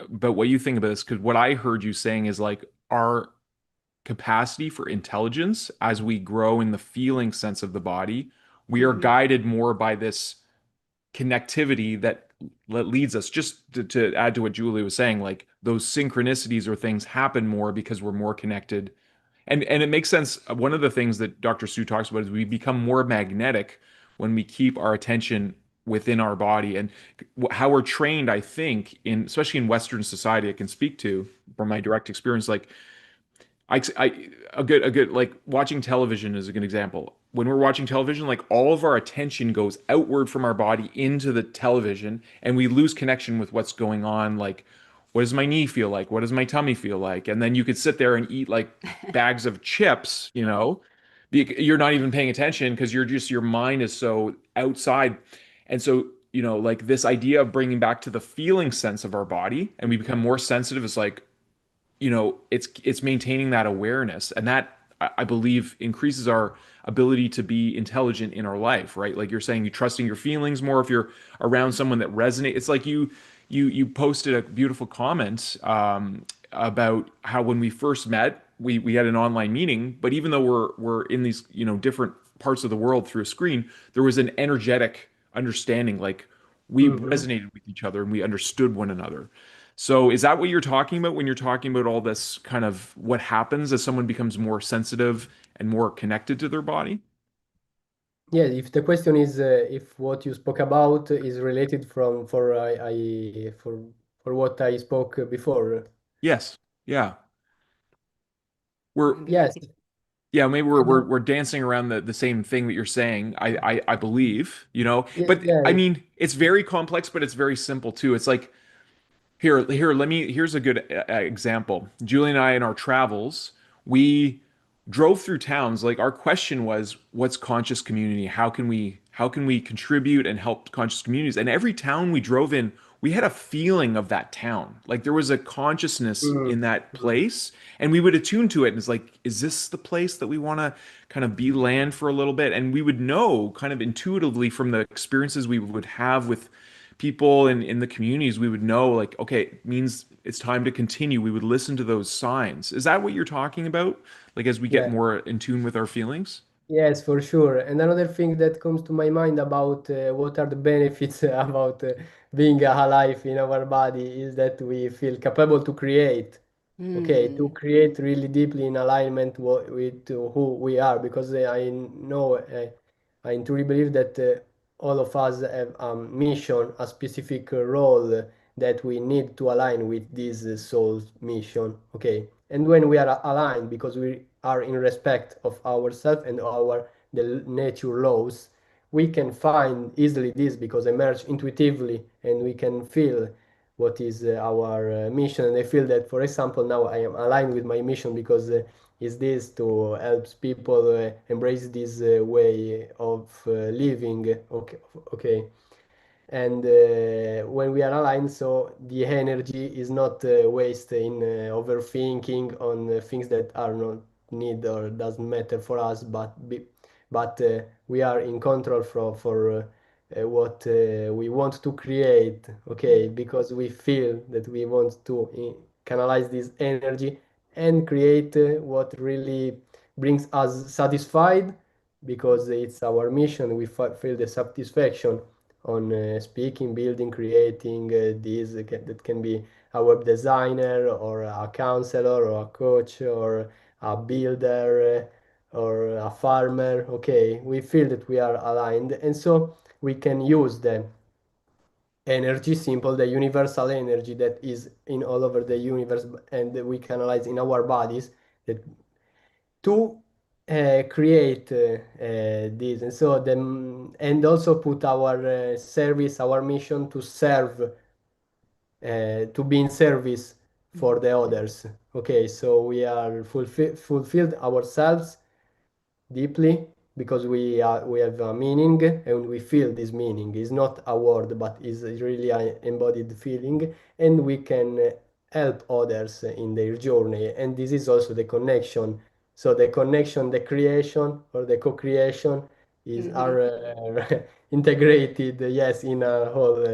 C: about what you think about this, because what I heard you saying is like our capacity for intelligence as we grow in the feeling sense of the body, we are
A: Mhm.
C: guided more by this connectivity that leads us, just to add to what Julie was saying, like those synchronicities or things happen more because we're more connected. And it makes sense. One of the things that Dr. Sue talks about is we become more magnetic when we keep our attention within our body. And how we're trained, I think, in especially in Western society, I can speak to from my direct experience. Like a good like watching television is a good example. When we're watching television, like all of our attention goes outward from our body into the television, and we lose connection with what's going on. Like, what does my knee feel like? What does my tummy feel like? And then you could sit there and eat like bags of chips, you're not even paying attention because your mind is so outside. And so, like this idea of bringing back to the feeling sense of our body, and we become more sensitive. It's like, it's maintaining that awareness, and that I believe increases our ability to be intelligent in our life, right? Like you're saying, you trusting your feelings more if you're around someone that resonates. It's like you posted a beautiful comment about how when we first met, we had an online meeting, but even though we're in these different parts of the world through a screen, there was an energetic understanding, like we
B: Mhm.
C: resonated with each other and we understood one another. So is that what you're talking about when you're talking about all this kind of what happens as someone becomes more sensitive and more connected to their body?
B: Yeah, if the question is if what you spoke about is related from for what I spoke before.
C: Yes. Yeah. We're
B: Yes.
C: yeah, maybe we're we're,
B: About-
C: we're dancing around the same thing that you're saying. I believe, but I
B: yeah.
C: mean, it's very complex, but it's very simple too. It's like here's a good example. Julie and I, in our travels, we drove through towns. Like our question was, what's conscious community? How can we contribute and help conscious communities? And every town we drove in, we had a feeling of that town. Like there was a consciousness
B: Mm,
C: in that
B: mm.
C: place, and we would attune to it. And it's like, is this the place that we want to kind of be land for a little bit? And we would know kind of intuitively from the experiences we would have with people in the communities, we would know like, okay, it means it's time to continue. We would listen to those signs. Is that what you're talking about? Like as we get
B: Yeah.
C: more in tune with our feelings?
B: Yes, for sure. And another thing that comes to my mind about what are the benefits about being alive in our body is that we feel capable to create. Okay, to
A: Mm.
B: create really deeply in alignment with who we are, because I know, I truly believe that all of us have a mission, a specific role that we need to align with this soul's mission. Okay, and when we are aligned, because we are in respect of ourselves and our the nature laws, we can find easily this because emerge intuitively, and we can feel what is our mission. And I feel that, for example, now I am aligned with my mission because is this to help people embrace this way of living. Okay, okay. And when we are aligned, so the energy is not waste in overthinking on things that are not need or doesn't matter for us, but we are in control for what we want to create. Okay, because we feel that we want to canalize this energy and create what really brings us satisfied, because it's our mission. We feel the satisfaction on speaking, building, creating these that can be a web designer or a counselor or a coach or a builder or a farmer. Okay, we feel that we are aligned, and so we can use the energy simple, the universal energy that is in all over the universe, and we canalize in our bodies that to create this. And so and also put our service, our mission to serve, to be in service for the others. Okay, so we are fulfilled ourselves deeply because we have a meaning, and we feel this meaning is not a word but is really an embodied feeling, and we can help others in their journey. And this is also the connection. So the connection, the creation or the co-creation is
A: Mhm.
B: are integrated, yes, in a whole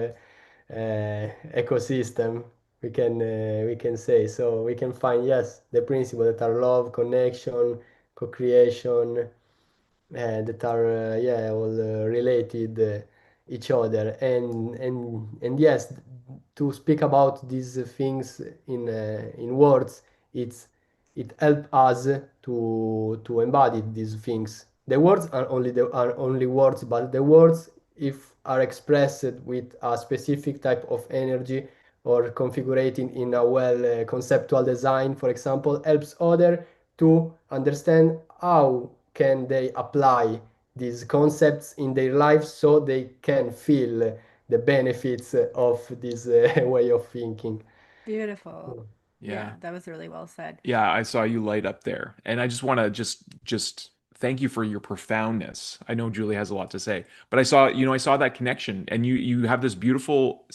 B: ecosystem, we can say. So we can find, yes, the principle that are love, connection, co-creation, that are yeah, all related each other. And yes, to speak about these things in words, it's it helps us to embody these things. The words are only words, but the words, if are expressed with a specific type of energy or configuring in a well conceptual design, for example, helps other to understand how can they apply these concepts in their lives so they can feel the benefits of this way of thinking.
A: Beautiful.
C: Yeah.
A: Yeah, that was really well said.
C: Yeah, I saw you light up there. And I just want to just thank you for your profoundness. I know Julie has a lot to say, but I saw that connection and you have this beautiful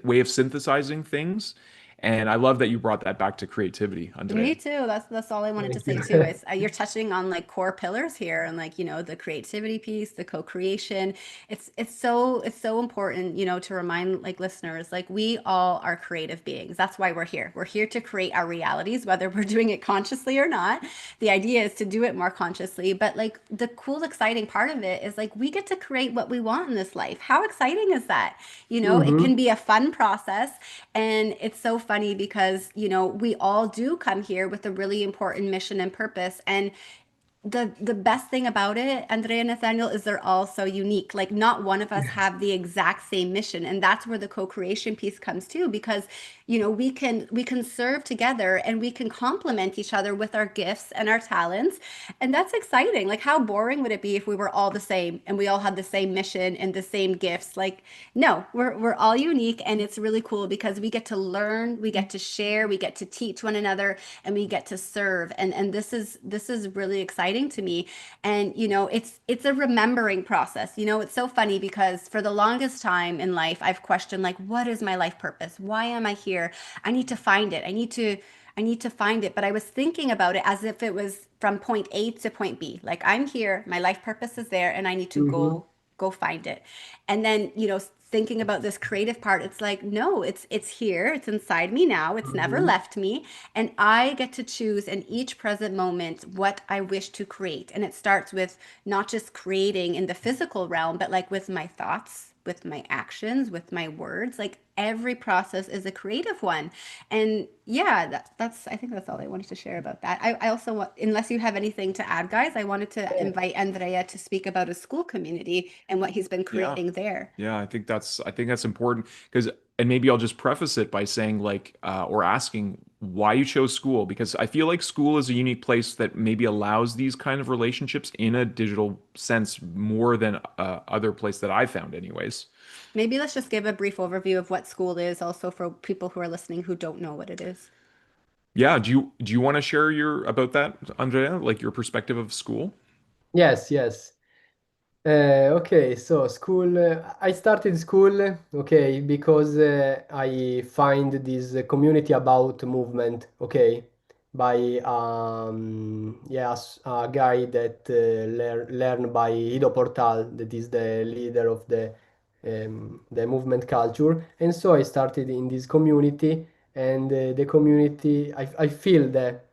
C: way of synthesizing things. And I love that you brought that back to creativity,
A: Me
C: Andrea.
A: too. That's all I wanted to
B: Thank
A: say too.
B: you.
A: Is you're touching on like core pillars here, and like the creativity piece, the co-creation. It's so important, to remind like listeners, like we all are creative beings. That's why we're here. We're here to create our realities, whether we're doing it consciously or not. The idea is to do it more consciously, but like the cool, exciting part of it is like we get to create what we want in this life. How exciting is that? It
B: Hmm.
A: can be a fun process, and it's so funny because, we all do come here with a really important mission and purpose. And the best thing about it, Andrea and Nathaniel, is they're all so unique. Like not one of us have the exact same mission, and that's where the co-creation piece comes too. Because we can serve together and we can complement each other with our gifts and our talents, and that's exciting. Like how boring would it be if we were all the same and we all had the same mission and the same gifts? Like no, we're all unique, and it's really cool because we get to learn, we get to share, we get to teach one another, and we get to serve. And this is really exciting to me. And it's a remembering process. It's so funny because for the longest time in life I've questioned, like, what is my life purpose? Why am I here? I need to find it. I need to find it. But I was thinking about it as if it was from point A to point B. Like I'm here, my life purpose is there, and I need to
B: Hmm.
A: go find it. And then, thinking about this creative part, it's like, no, it's here, it's inside me now, it's never
B: Hmm.
A: left me, and I get to choose in each present moment what I wish to create. And it starts with not just creating in the physical realm, but like with my thoughts, with my actions, with my words. Like every process is a creative one. And yeah, that's I think that's all I wanted to share about that. I also want, unless you have anything to add, guys, I wanted to invite Andrea to speak about his school community and what he's been
C: Yeah.
A: creating there.
C: Yeah, I think that's important because, and maybe I'll just preface it by saying like or asking why you chose school, because I feel like school is a unique place that maybe allows these kind of relationships in a digital sense more than other place that I found anyways.
A: Maybe let's just give a brief overview of what school is, also for people who are listening who don't know what it is.
C: Yeah, do you want to share your about that, Andrea, like your perspective of school?
B: Yes, yes. Okay, so school. I started school, okay, because I find this community about movement, okay, by a guy that learn by Ido Portal, that is the leader of the movement culture, and so I started in this community, and the community, I feel that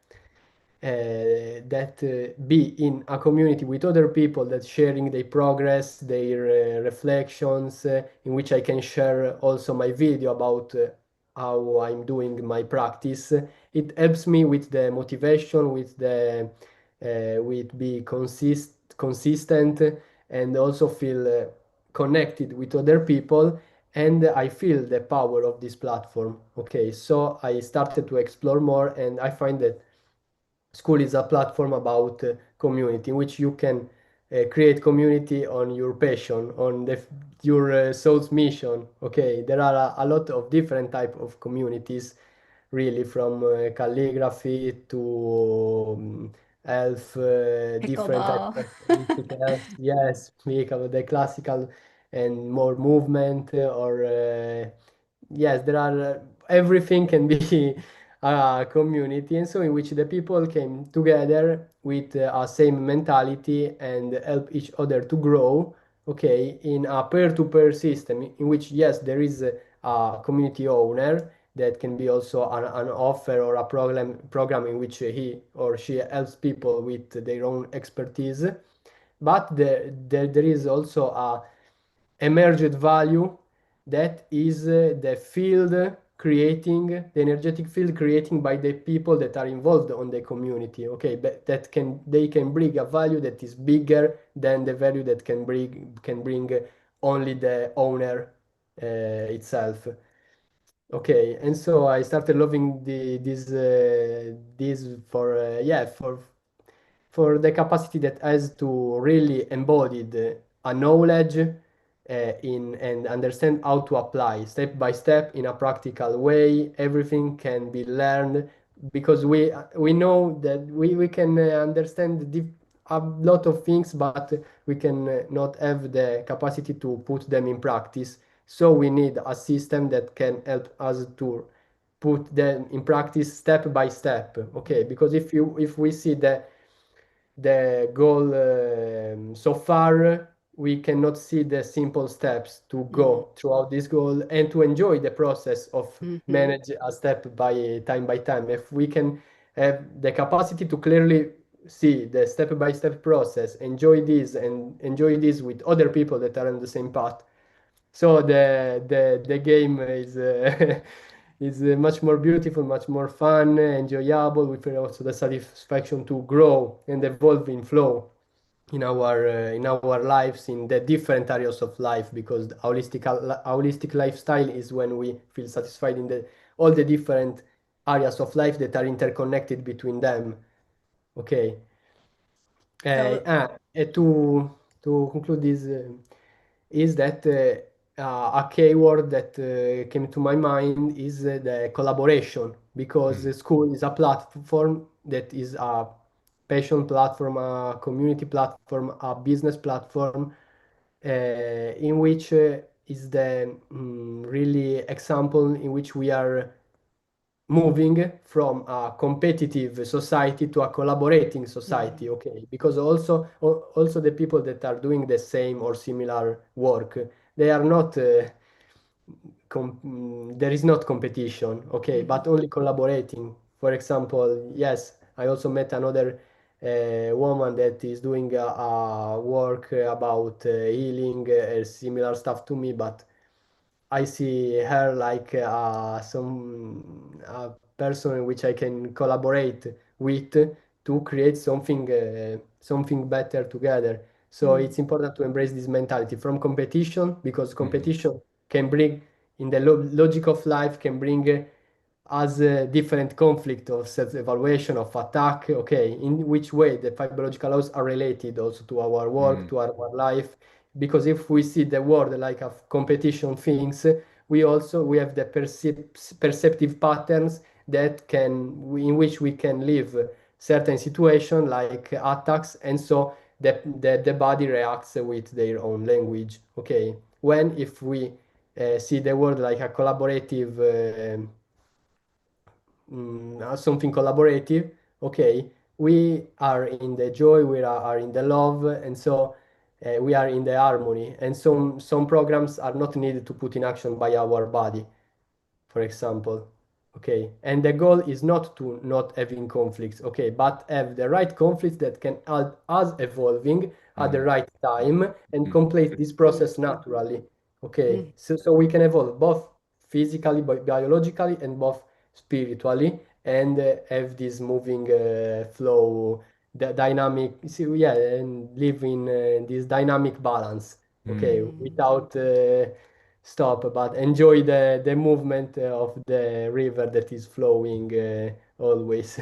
B: be in a community with other people that sharing their progress, their reflections, in which I can share also my video about how I'm doing my practice. It helps me with the motivation, with be consistent, and also feel connected with other people. And I feel the power of this platform. Okay, so I started to explore more, and I find that school is a platform about community in which you can create community on your passion, on your soul's mission. Okay, there are a lot of different type of communities, really, from calligraphy to health, different type
A: Pickleball.
B: of holistic health. Yes, speak about the classical and more movement, or yes, there are everything can be a community, and so in which the people came together with a same mentality and help each other to grow, okay, in a peer-to-peer system in which, yes, there is a community owner that can be also an offer or a program in which he or she helps people with their own expertise, but there is also a emerged value that is the field creating the energetic field creating by the people that are involved on the community, okay, but that can they can bring a value that is bigger than the value that can bring only the owner itself. Okay, and so I started loving this for yeah for the capacity that has to really embody a knowledge in and understand how to apply step by step in a practical way. Everything can be learned because we know that we can understand a lot of things, but we can not have the capacity to put them in practice. So we need a system that can help us to put them in practice step by step. Okay, because if we see the goal so far, we cannot see the simple steps to
A: Mm-hmm.
B: go throughout this goal and to enjoy the process of
A: Mm-hmm.
B: manage a step by time. If we can have the capacity to clearly see the step-by-step process, enjoy this and enjoy this with other people that are on the same path, so the game is is much more beautiful, much more fun, enjoyable. We feel also the satisfaction to grow and evolve in flow in our lives in the different areas of life, because the holistic lifestyle is when we feel satisfied in the all the different areas of life that are interconnected between them. Okay.
A: So,
B: And to conclude this, is that a keyword that came to my mind is the collaboration, because
C: Mm,
B: the school is a platform that is a passion platform, a community platform, a business platform, in which is the really example in which we are moving from a competitive society to a collaborating society,
A: mm,
B: okay, because also the people that are doing the same or similar work, they are not there is not competition, okay,
A: mm-hmm.
B: but only collaborating. For example, yes, I also met another woman that is doing a work about healing, similar stuff to me, but I see her like some a person in which I can collaborate with to create something better together. So
A: Mm,
B: it's important to embrace this mentality from competition, because
C: mhm,
B: competition can bring in the logic of life can bring as a different conflict of self-evaluation, of attack, okay, in which way the five biological laws are related also to our work,
C: mm,
B: to our life. Because if we see the world like a competition things, we have the perceptive patterns that in which we can live certain situation like attacks, and so the body reacts with their own language, okay. When if we see the world like a collaborative something collaborative, okay, we are in the joy, are in the love, and so we are in the harmony, and some programs are not needed to put in action by our body, for example. Okay, and the goal is not to not having conflicts, okay, but have the right conflicts that can help us evolving at the
C: mhm,
B: right time and
C: mhm,
B: complete this process naturally. Okay,
A: mm,
B: so we can evolve both physically, biologically, and both spiritually, and have this moving flow, the dynamic, see, yeah, and live in this dynamic balance, okay,
C: mm,
A: mm.
B: without stop, but enjoy the movement of the river that is flowing always.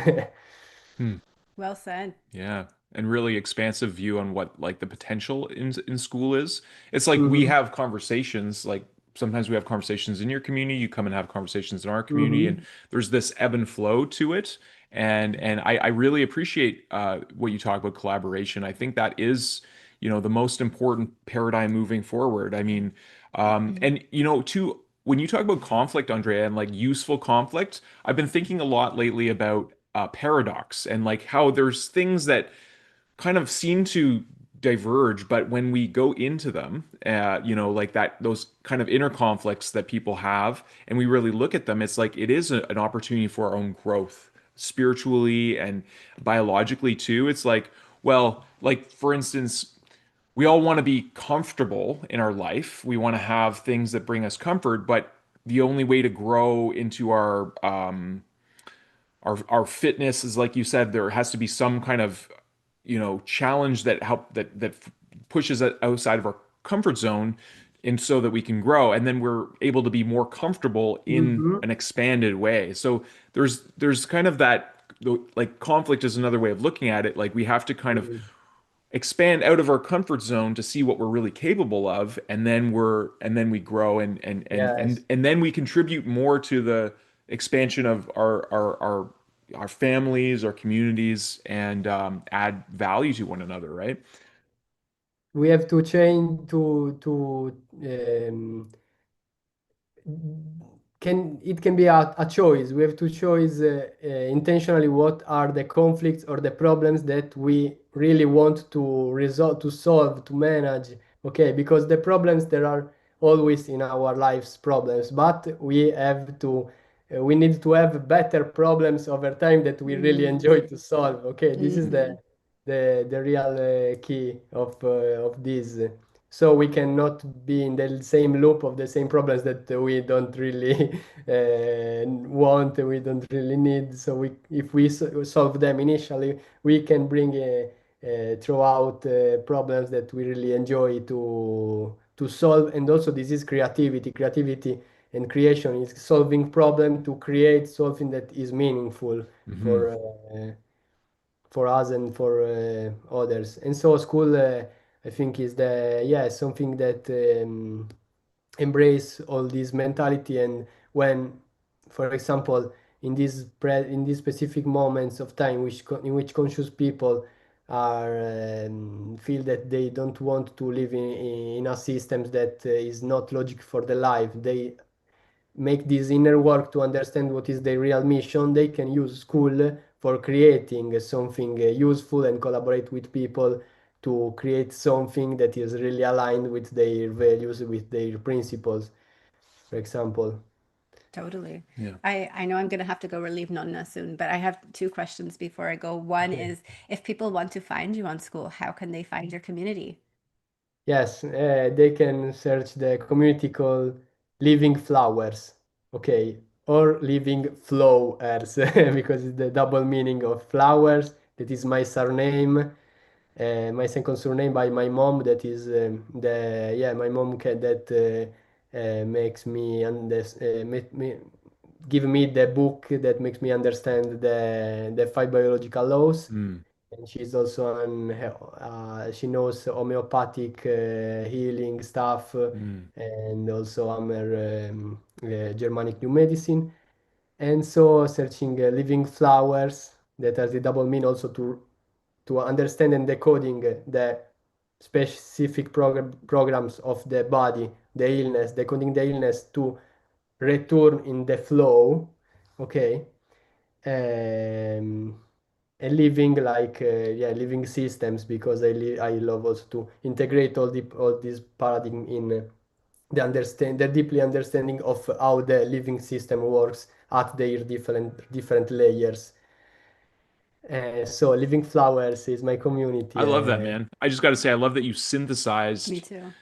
C: mm.
A: Well said.
C: Yeah, and really expansive view on what like the potential in school is. It's like we
B: Hmm.
C: have conversations, like sometimes we have conversations in your community, you come and have conversations in our community, and
B: Hmm.
C: there's this ebb and flow to it. And I really appreciate what you talk about collaboration. I think that is, the most important paradigm moving forward. I mean, and too, when you talk about conflict, Andrea, and like useful conflict, I've been thinking a lot lately about paradox and like how there's things that kind of seem to diverge, but when we go into them, like that, those kind of inner conflicts that people have, and we really look at them, it's like it is an opportunity for our own growth, spiritually and biologically too. It's like, well, like for instance, we all want to be comfortable in our life. We want to have things that bring us comfort, but the only way to grow into our fitness is, like you said, there has to be some kind of, challenge that pushes it outside of our comfort zone, and so that we can grow, and then we're able to be more comfortable in
B: Mhm.
C: an expanded way. So there's kind of that, like, conflict is another way of looking at it. Like, we have to kind of
B: Mm.
C: expand out of our comfort zone to see what we're really capable of, and then we grow,
B: Yes.
C: and then we contribute more to the expansion of our families, our communities, and add value to one another, right?
B: We have to change can be a choice. We have to choose intentionally what are the conflicts or the problems that we really want to resolve, to solve, to manage. Okay, because the problems there are always in our lives problems, but we need to have better problems over time that we really enjoy
A: Mm,
B: to solve. Okay, this is
A: mhm.
B: the real key of this. So we cannot be in the same loop of the same problems that we don't really want, we don't really need. So if we solve them initially, we can bring throughout problems that we really enjoy to solve. And also, this is creativity. Creativity and creation is solving problem to create something that is meaningful
C: Hmm.
B: for for us and for others. And so school, I think, is the yeah something that embrace all this mentality. And when, for example, in these specific moments of time, in which conscious people are feel that they don't want to live in a system that is not logic for the life, they make this inner work to understand what is their real mission. They can use school for creating something useful and collaborate with people to create something that is really aligned with their values, with their principles, for example.
A: Totally.
C: Yeah.
A: I know I'm going to have to go relieve Nonna soon, but I have two questions before I go. One
B: Okay.
A: is, if people want to find you on school, how can they find your community?
B: Yes, they can search the community called Living Flowers, okay, or Living Flowers, because it's the double meaning of flowers. That is my surname, my second surname by my mom. That is the yeah, my mom makes me give me the book that makes me understand the five biological laws.
C: Mm,
B: And she's also she knows homeopathic healing stuff,
C: mm,
B: and also Germanic New Medicine. And so searching living flowers that has the double mean also to understand and decoding the specific programs of the body, the illness, decoding the illness to return in the flow, okay, um, and living like yeah, living systems, because I love also to integrate all these paradigm in the deeply understanding of how the living system works at their different layers. So Living Flowers is my
C: I
B: community.
C: love that, man. I just got to say, I love that you synthesized,
A: Me too.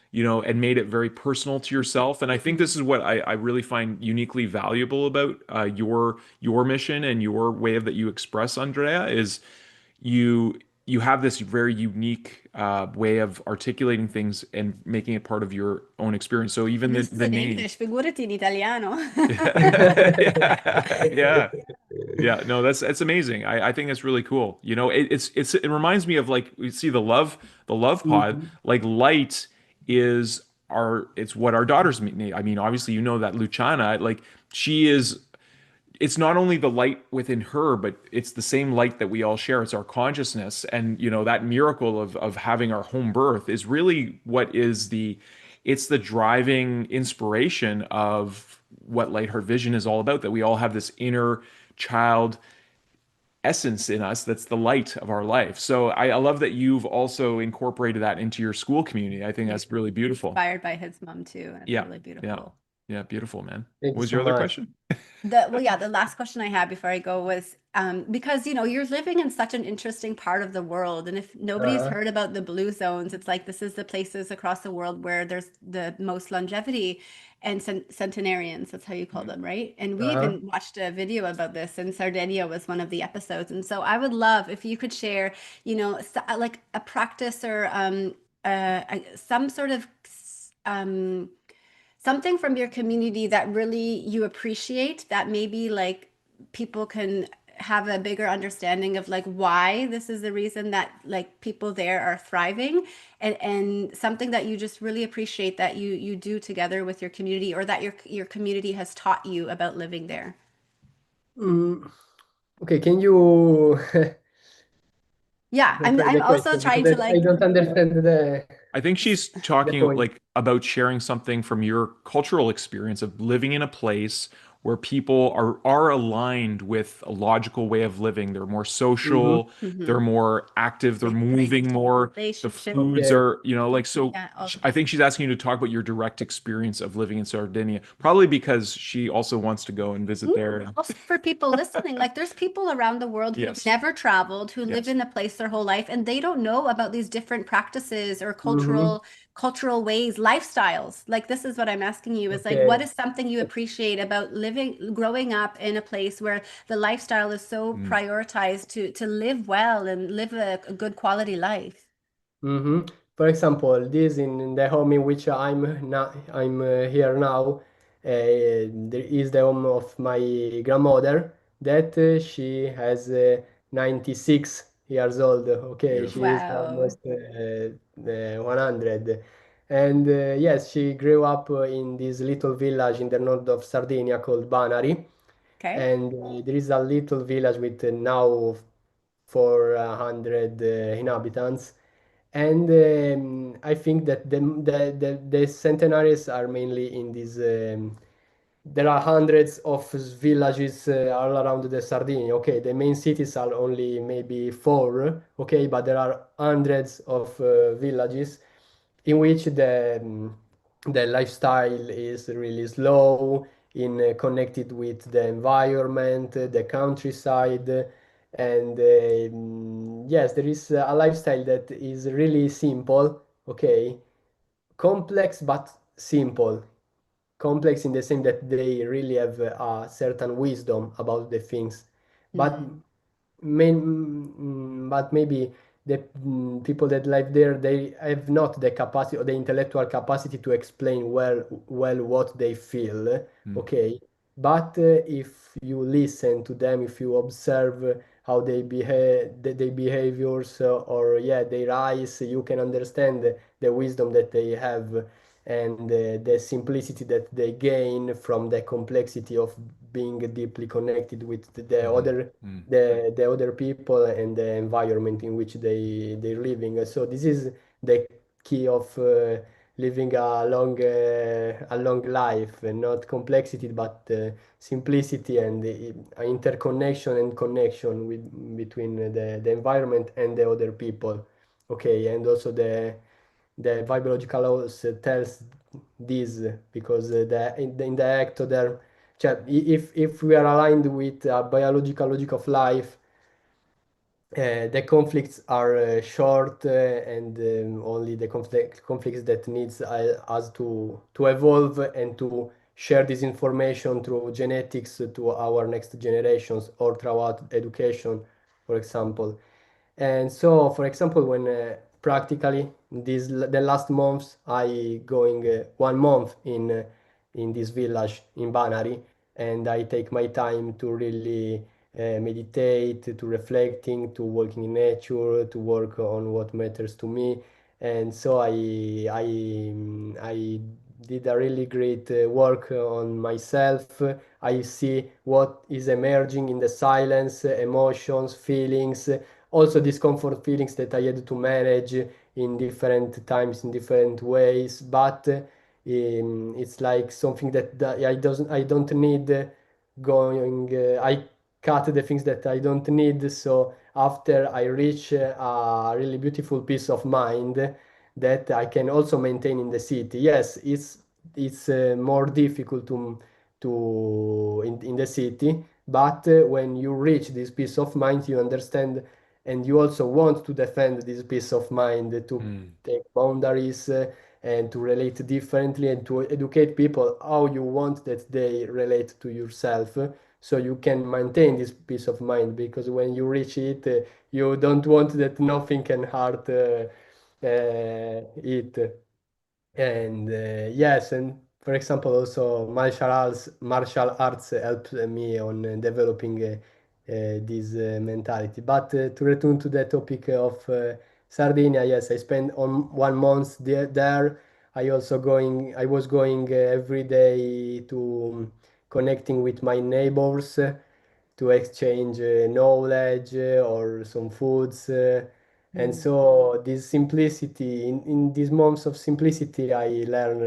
C: and made it very personal to yourself. And I think
A: Mhm.
C: this is what I really find uniquely valuable about your mission and your way of that you express, Andrea, is you you have this very unique way of articulating things and making it part of your own experience. So even
A: This is
C: the
A: in
C: name.
A: English, figurati in italiano.
C: Yeah. Yeah, no, that's amazing. I think that's really cool. It reminds me of, like, we see the love pod,
B: Mhm.
C: like light is it's what our daughters need. I mean, obviously that Luciana, like, she is, it's not only the light within her, but it's the same light that we all share. It's our consciousness. And that miracle of having our home birth is really what is it's the driving inspiration of what Light Heart Vision is all about, that we all have this inner child essence in us that's the light of our life. So I love that you've also incorporated that into your school community. I think
A: Yeah,
C: that's really beautiful.
A: inspired by his mom too. That's
C: Yeah.
A: really
C: Yeah.
A: beautiful.
C: Yeah, beautiful, man.
B: Thank
C: What
B: you
C: was
B: so
C: your other
B: much.
C: question?
A: The last question I had before I go was because you're living in such an interesting part of the world, and if nobody's
B: Uh-huh.
A: heard about the blue zones, it's like this is the places across the world where there's the most longevity and centenarians, that's how you call them, right? And we
B: Uh-huh.
A: even watched a video about this, and Sardinia was one of the episodes. And so I would love if you could share, like a practice or some sort of um something from your community that really you appreciate that maybe like people can have a bigger understanding of like why this is the reason that like people there are thriving, and something that you just really appreciate that you do together with your community or that your community has taught you about living there.
B: Mm, okay, can you
A: Yeah,
B: rephrase
A: I'm
B: the
A: also
B: question because
A: trying to
B: I
A: like
B: don't understand
C: I think she's
B: the
C: talking
B: point.
C: like about sharing something from your cultural experience of living in a place where people are aligned with a logical way of living. They're more
B: Mm-hmm.
C: social, they're
A: mhm,
C: more active, they're
A: they create
C: moving more. The
A: relationship.
C: foods
B: Okay.
C: are, like so
A: Yeah, all
C: I think she's asking you to talk about your direct experience of living in Sardinia, probably because she also wants to go and visit
A: Mm,
C: there.
A: also for people listening, like there's people around the world who've
C: Yes.
A: never traveled, who live
C: Yes.
A: in a place their whole life, and they don't know about these different practices or
B: Mm-hmm.
A: cultural ways, lifestyles. Like this is what I'm asking you is like, what
B: Okay.
A: is something you appreciate about growing up in a place where the lifestyle is so
C: Mm,
A: prioritized to live well and live a good quality life?
B: Mm-hmm. For example, this in the home in which I'm here now, there is the home of my grandmother that she has 96 years old. Okay, she
C: beautiful.
B: is
A: Wow.
B: almost 100. And yes, she grew up in this little village in the north of Sardinia called Banari.
A: Okay.
B: And there is a little village with now 400 inhabitants. And I think that the centenaries are mainly in these. There are hundreds of villages all around the Sardinia. Okay, the main cities are only maybe four. Okay, but there are hundreds of villages in which the lifestyle is really slow, in connected with the environment, the countryside, and yes, there is a lifestyle that is really simple, okay, complex but simple. Complex in the sense that they really have a certain wisdom about the things, but
A: Mm,
B: but maybe the people that live there, they have not the capacity or the intellectual capacity to explain well what they feel,
C: Mm,
B: okay, but if you listen to them, if you observe how they behave, their behaviors, or yeah, their eyes, you can understand the wisdom that they have, and the simplicity that they gain from the complexity of being deeply connected with the
C: mhm,
B: other
C: mm,
B: the other people and the environment in which they're living. So this is the key of living a long life, and not complexity but simplicity and interconnection and connection between the environment and the other people. Okay, and also the biological laws tells this, because in the act there, cioè, if we are aligned with a biological logic of life, the conflicts are short, and only the conflicts that needs us to evolve and to share this information through genetics to our next generations or throughout education, for example. And so, for example, when practically the last months, I going 1 month in this village in Banari, and I take my time to really meditate, to reflecting, to working in nature, to work on what matters to me. And so I did a really great work on myself. I see what is emerging in the silence, emotions, feelings, also discomfort feelings that I had to manage in different times, in different ways. But it's like something that I don't need going. I cut the things that I don't need. So after I reach a really beautiful peace of mind that I can also maintain in the city. Yes, it's it's more difficult to in the city. But when you reach this peace of mind, you understand, and you also want to defend this peace of mind, to
C: Mm,
B: take boundaries, and to relate differently, and to educate people how you want that they relate to yourself, so you can maintain this peace of mind. Because when you reach it, you don't want that nothing can hurt it. And yes, and for example, also martial arts helped me on developing this mentality. But to return to the topic of Sardinia, yes, I spent on 1 month there. I was going every day to connecting with my neighbors, to exchange knowledge, or some foods. And
A: Mm.
B: so this simplicity, in these months of simplicity, I learn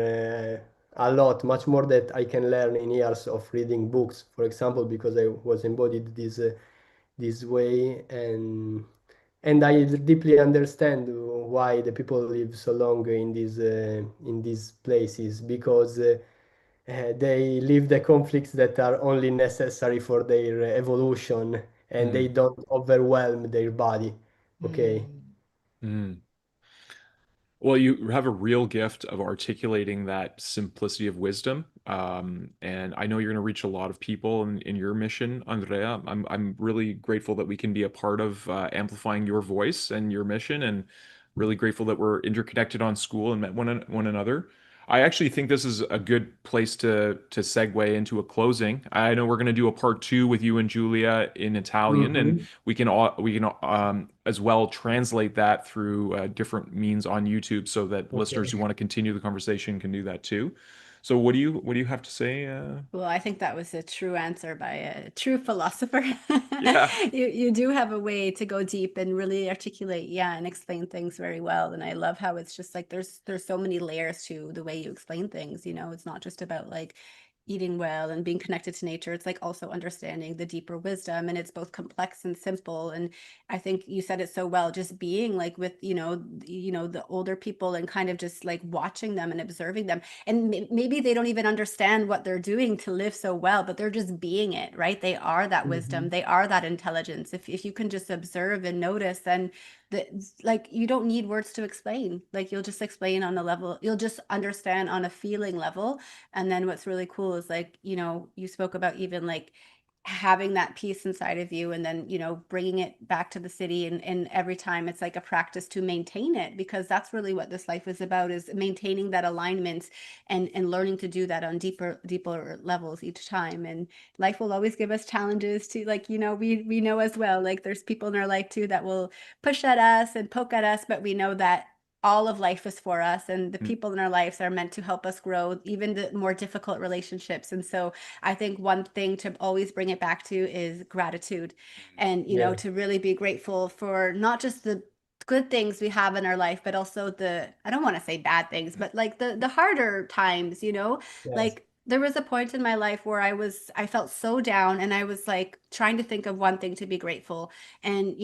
B: a lot, much more that I can learn in years of reading books, for example, because I was embodied this way. And I deeply understand why the people live so long in these places, because they live the conflicts that are only necessary for their evolution, and they
C: mm,
B: don't overwhelm their body. Okay.
A: Mm.
C: mm. Well, you have a real gift of articulating that simplicity of wisdom. And I know you're going to reach a lot of people in your mission, Andrea. I'm really grateful that we can be a part of amplifying your voice and your mission, and really grateful that we're interconnected on school and met one another. I actually think this is a good place to segue into a closing. I know we're going to do a part two with you and Julia in Italian, and
B: Mhm.
C: we can as well translate that through different means on YouTube, so that listeners who
B: Okay.
C: want to continue the conversation can do that too. So what do you have to say?
A: Well, I think that was a true answer by a true philosopher.
C: Yeah.
A: You do have a way to go deep and really articulate, yeah, and explain things very well. And I love how it's just like there's so many layers to the way you explain things, you know. It's not just about like eating well and being connected to nature. It's like also understanding the deeper wisdom, and it's both complex and simple. And I think you said it so well, just being like with, the older people and kind of just like watching them and observing them, and maybe they don't even understand what they're doing to live so well, but they're just being it, right? They are that wisdom,
B: Mhm.
A: they are that intelligence. If you can just observe and notice, then the, like, you don't need words to explain. Like, you'll just explain on a level, you'll just understand on a feeling level. And then what's really cool is, like, you spoke about even like having that peace inside of you, and then bringing it back to the city, and every time it's like a practice to maintain it, because that's really what this life is about, is maintaining that alignment, and learning to do that on deeper levels each time. And life will always give us challenges to, like, we know as well, like, there's people in our life too that will push at us and poke at us, but we know that all of life is for us, and the
C: Mm,
A: people in our lives are meant to help us grow, even the more difficult relationships. And so I think one thing to always bring it back to is gratitude, and
B: Yeah.
A: to really be grateful for not just the good things we have in our life, but also the, I don't want to say bad things, but like the harder times,
B: Yes.
A: like there was a point in my life where I felt so down, and I was like trying to think of one thing to be grateful. And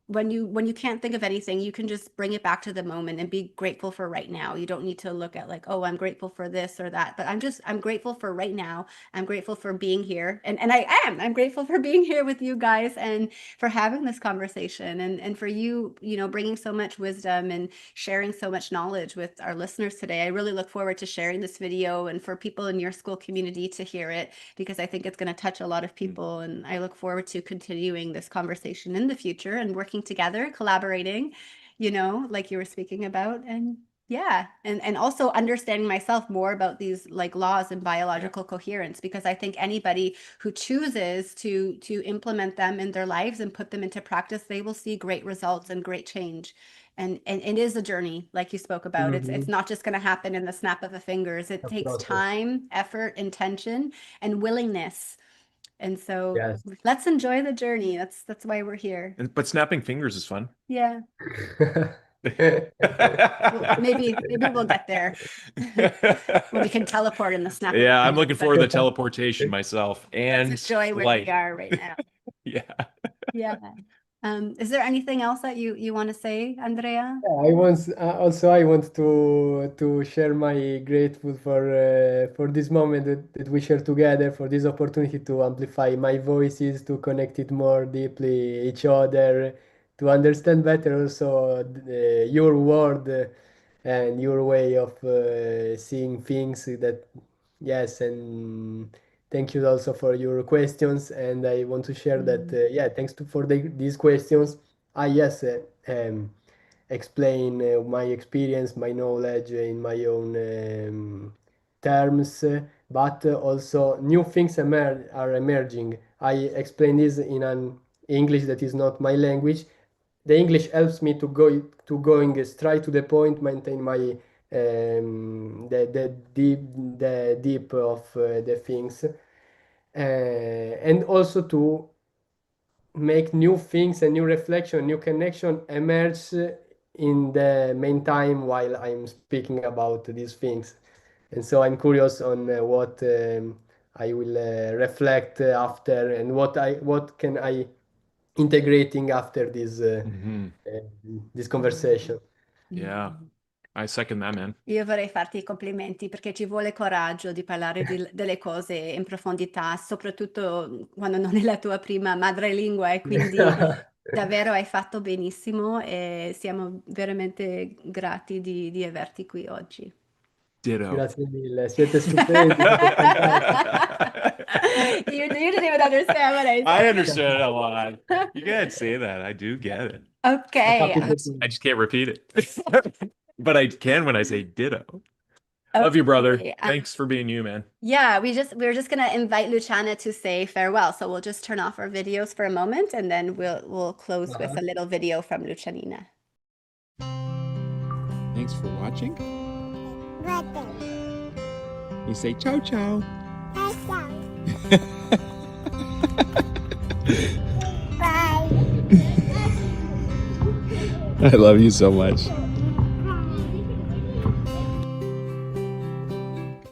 A: when you can't think of anything, you can just bring it back to the moment and be grateful for right now. You don't need to look at like, oh, I'm grateful for this or that, but I'm grateful for right now. I'm grateful for being here. And I'm grateful for being here with you guys, and for having this conversation, and for you, bringing so much wisdom and sharing so much knowledge with our listeners today. I really look forward to sharing this video, and for people in your school community to hear it, because I think it's going to touch a lot of
C: mm,
A: people. And I look forward to continuing this conversation in the future and working together, collaborating, like you were speaking about. And yeah, and also understanding myself more about these like laws and
C: yeah.
A: biological coherence, because I think anybody who chooses to implement them in their lives and put them into practice, they will see great results and great change. And it is a journey, like you spoke about. It's
B: Mhm.
A: not just going to happen in the snap of the fingers. It
B: A
A: takes
B: process.
A: time, effort, intention, and willingness. And so
B: Yes.
A: let's enjoy the journey. That's why we're here.
C: But snapping fingers is fun.
A: Yeah. Well, maybe we'll get there when we can teleport in the snap of a
C: Yeah, I'm
A: finger.
C: looking
A: But
C: forward to teleportation myself
A: let's
C: and
A: enjoy where we
C: light.
A: are right now.
C: Yeah.
A: Yeah. Is there anything else that you want to say, Andrea?
B: Yeah, I want to share my grateful for this moment that we share together, for this opportunity to amplify my voices, to connect it more deeply each other, to understand better also your word and your way of seeing things. That yes, and thank you also for your questions. And I want to share that yeah, thanks for these questions. Yes. Explain my experience, my knowledge in my own terms, but also new things are emerging. I explain this in an English that is not my language. The English helps me to going straight to the point, maintain my the deep of the things, and also to make new things and new reflection, new connection emerge in the meantime while I'm speaking about these things. And so I'm curious on what I will reflect after and what can I integrating after
C: Hmm.
B: this conversation.
C: Yeah, I second that, man.
A: Io vorrei farti i complimenti perché ci vuole coraggio di parlare delle cose in profondità, soprattutto quando non è la tua prima madrelingua e quindi davvero hai fatto benissimo e siamo veramente grati di averti qui oggi.
C: Ditto.
B: Grazie mille, siete stupendi, siete fantastici.
A: You didn't even understand what I
C: I
A: said.
C: understood a lot. You can't say that. I do get it.
A: Okay.
B: Capito
C: I just can't repeat it. But I can when I say ditto. Love you, brother.
A: Okay.
C: Thanks for being you, man.
A: Yeah, we're just gonna invite Luciana to say farewell. So we'll just turn off our videos for a moment and then we'll close with a little video from Lucianina.
D: Thanks for watching.
E: Button.
D: You say ciao ciao.
E: Bye.
D: I love you so much.